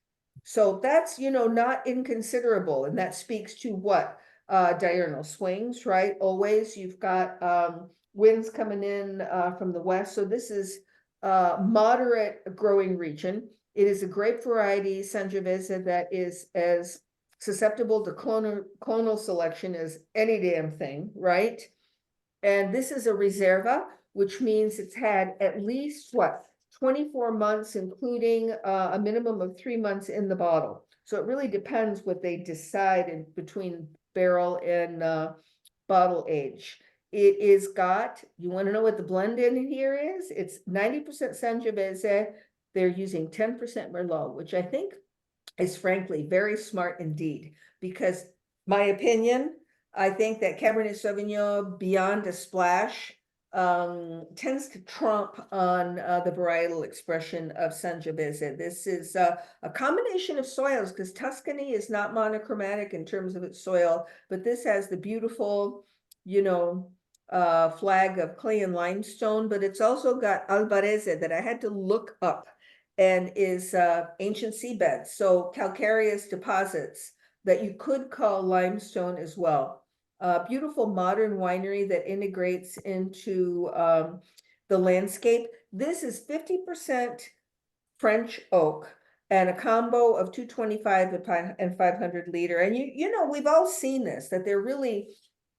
So that's, you know, not inconsiderable. And that speaks to what? Diurnal swings, right? Always you've got winds coming in from the west. So this is moderate growing region. It is a grape variety, Sangiovese, that is as susceptible to clonal selection as any damn thing, right? And this is a Reserva, which means it's had at least, what, 24 months, including a minimum of 3 months in the bottle. So it really depends what they decide in between barrel and bottle age. It is got, you want to know what the blend in here is? It's 90% Sangiovese. They're using 10% Merlot, which I think is frankly very smart indeed, because my opinion, I think that Cabernet Sauvignon beyond a splash tends to trump on the varietal expression of Sangiovese. This is a combination of soils, because Tuscany is not monochromatic in terms of its soil, but this has the beautiful, you know, flag of clay and limestone, but it's also got Albarese that I had to look up, and is ancient seabeds, so calcareous deposits that you could call limestone as well. Beautiful modern winery that integrates into the landscape. This is 50% French oak and a combo of 225 and 500 liter. And you know, we've all seen this, that they're really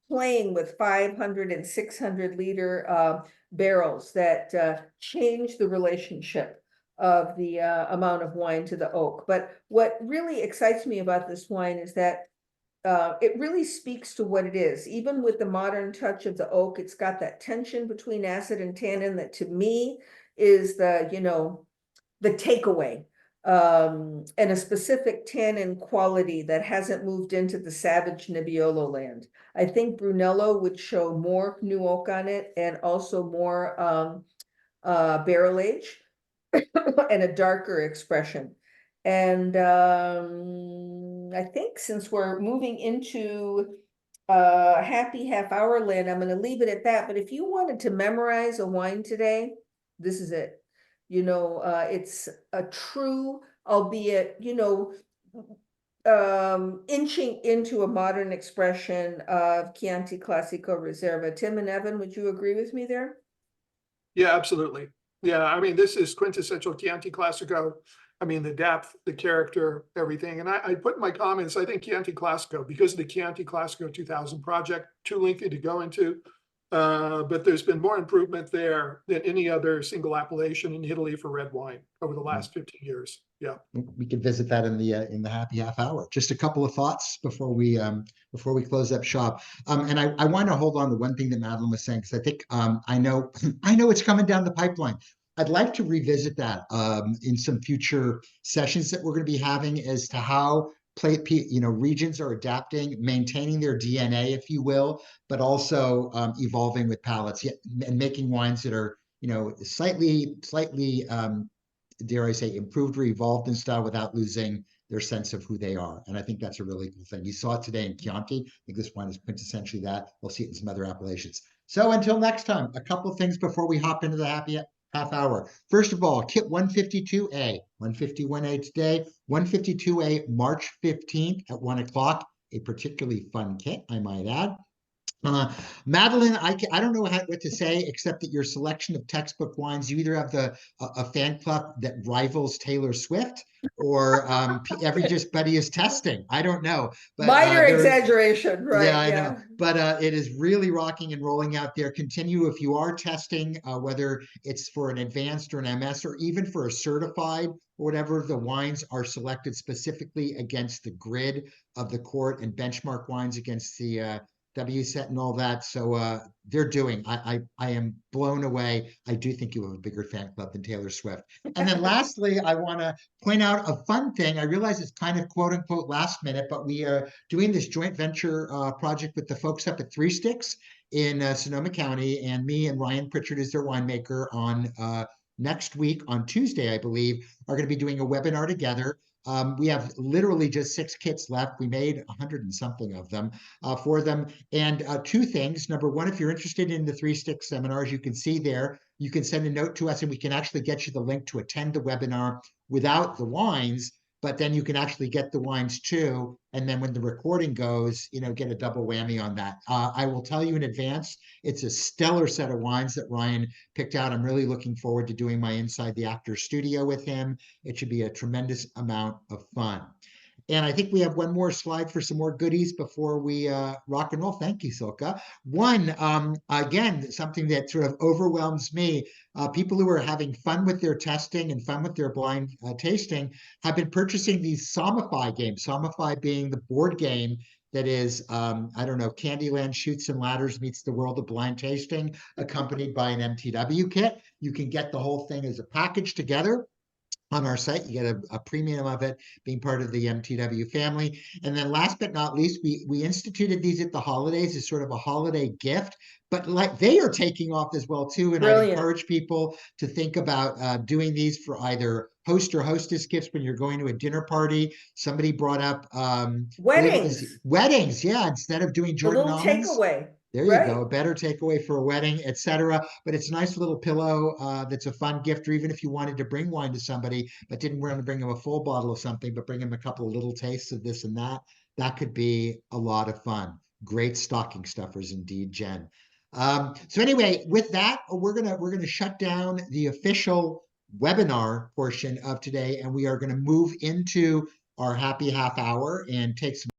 playing with 500 and 600 liter barrels that change the relationship of the amount of wine to the oak. But what really excites me about this wine is that it really speaks to what it is. Even with the modern touch of the oak, it's got that tension between acid and tannin that to me is the, you know, the takeaway, and a specific tannin quality that hasn't moved into the savage Nebbiolo land. I think Brunello would show more new oak on it, and also more barrel age and a darker expression. And I think since we're moving into happy half hour land, I'm going to leave it at that. But if you wanted to memorize a wine today, this is it. You know, it's a true, albeit, you know, inching into a modern expression of Chianti Classico Reserva. Tim and Evan, would you agree with me there? Yeah, absolutely. Yeah, I mean, this is quintessential Chianti Classico. I mean, the depth, the character, everything. And I put in my comments, I think Chianti Classico, because of the Chianti Classico 2000 project, too lengthy to go into. But there's been more improvement there than any other single appellation in Italy for red wine over the last 15 years. Yeah. We could visit that in the happy half hour. Just a couple of thoughts before we close up shop. And I want to hold on to one thing that Madeline was saying, because I think I know it's coming down the pipeline. I'd like to revisit that in some future sessions that we're going to be having as to how regions are adapting, maintaining their DNA, if you will, but also evolving with palates and making wines that are, slightly dare I say, improved or evolved in style without losing their sense of who they are. And I think that's a really cool thing. You saw it today in Chianti. I think this wine is quintessentially that. We'll see it in some other appellations. So until next time, a couple of things before we hop into the happy half hour. First of all, kit 152A, 151A today, 152A March 15th at 1 o'clock, a particularly fun kit, I might add. Madeline, I don't know what to say except that your selection of textbook wines, you either have a fan club that rivals Taylor Swift, or everybody is testing. I don't know, but minor exaggeration, right? Yeah, I know, but it is really rocking and rolling out there. Continue if you are testing, whether it's for an advanced or an MS or even for a certified or whatever. The wines are selected specifically against the grid of the court and benchmark wines against the WSET and all that. So they're doing. I am blown away. I do think you have a bigger fan club than Taylor Swift. And then lastly, I want to point out a fun thing. I realize it's kind of quote unquote last minute, but we are doing this joint venture project with the folks up at Three Sticks in Sonoma County, and me and Ryan Pritchard is their winemaker on next week on Tuesday, I believe, are going to be doing a webinar together. We have literally just 6 kits left. We made 100 and something of them for them. And 2 things. Number one, if you're interested in the Three Sticks seminars, you can see there, you can send a note to us and we can actually get you the link to attend the webinar without the wines, but then you can actually get the wines too. And then when the recording goes, get a double whammy on that. I will tell you in advance, it's a stellar set of wines that Ryan picked out. I'm really looking forward to doing my Inside the Actor studio with him. It should be a tremendous amount of fun. And I think we have one more slide for some more goodies before we rock and roll. Thank you, Silka. One, again, something that sort of overwhelms me. People who are having fun with their testing and fun with their blind tasting have been purchasing these Sommify games. Sommify being the board game that is, I don't know, Candyland Chutes and Ladders meets the world of blind tasting, accompanied by an MTW kit. You can get the whole thing as a package together on our site. You get a premium of it being part of the MTW family. And then last but not least, we instituted these at the holidays as sort of a holiday gift, but like they are taking off as well too. And Brilliant. I encourage people to think about doing these for either host or hostess gifts when you're going to a dinner party. Somebody brought up weddings. Yeah, instead of doing Jordan little almonds. Takeaway. There you go, a better takeaway for a wedding, etc. But it's a nice little pillow that's a fun gift, or even if you wanted to bring wine to somebody, but didn't want to bring them a full bottle of something, but bring them a couple of little tastes of this and that could be a lot of fun. Great stocking stuffers indeed, Jen. So anyway, with that, we're gonna shut down the official webinar portion of today, and we are gonna move into our happy half hour and take some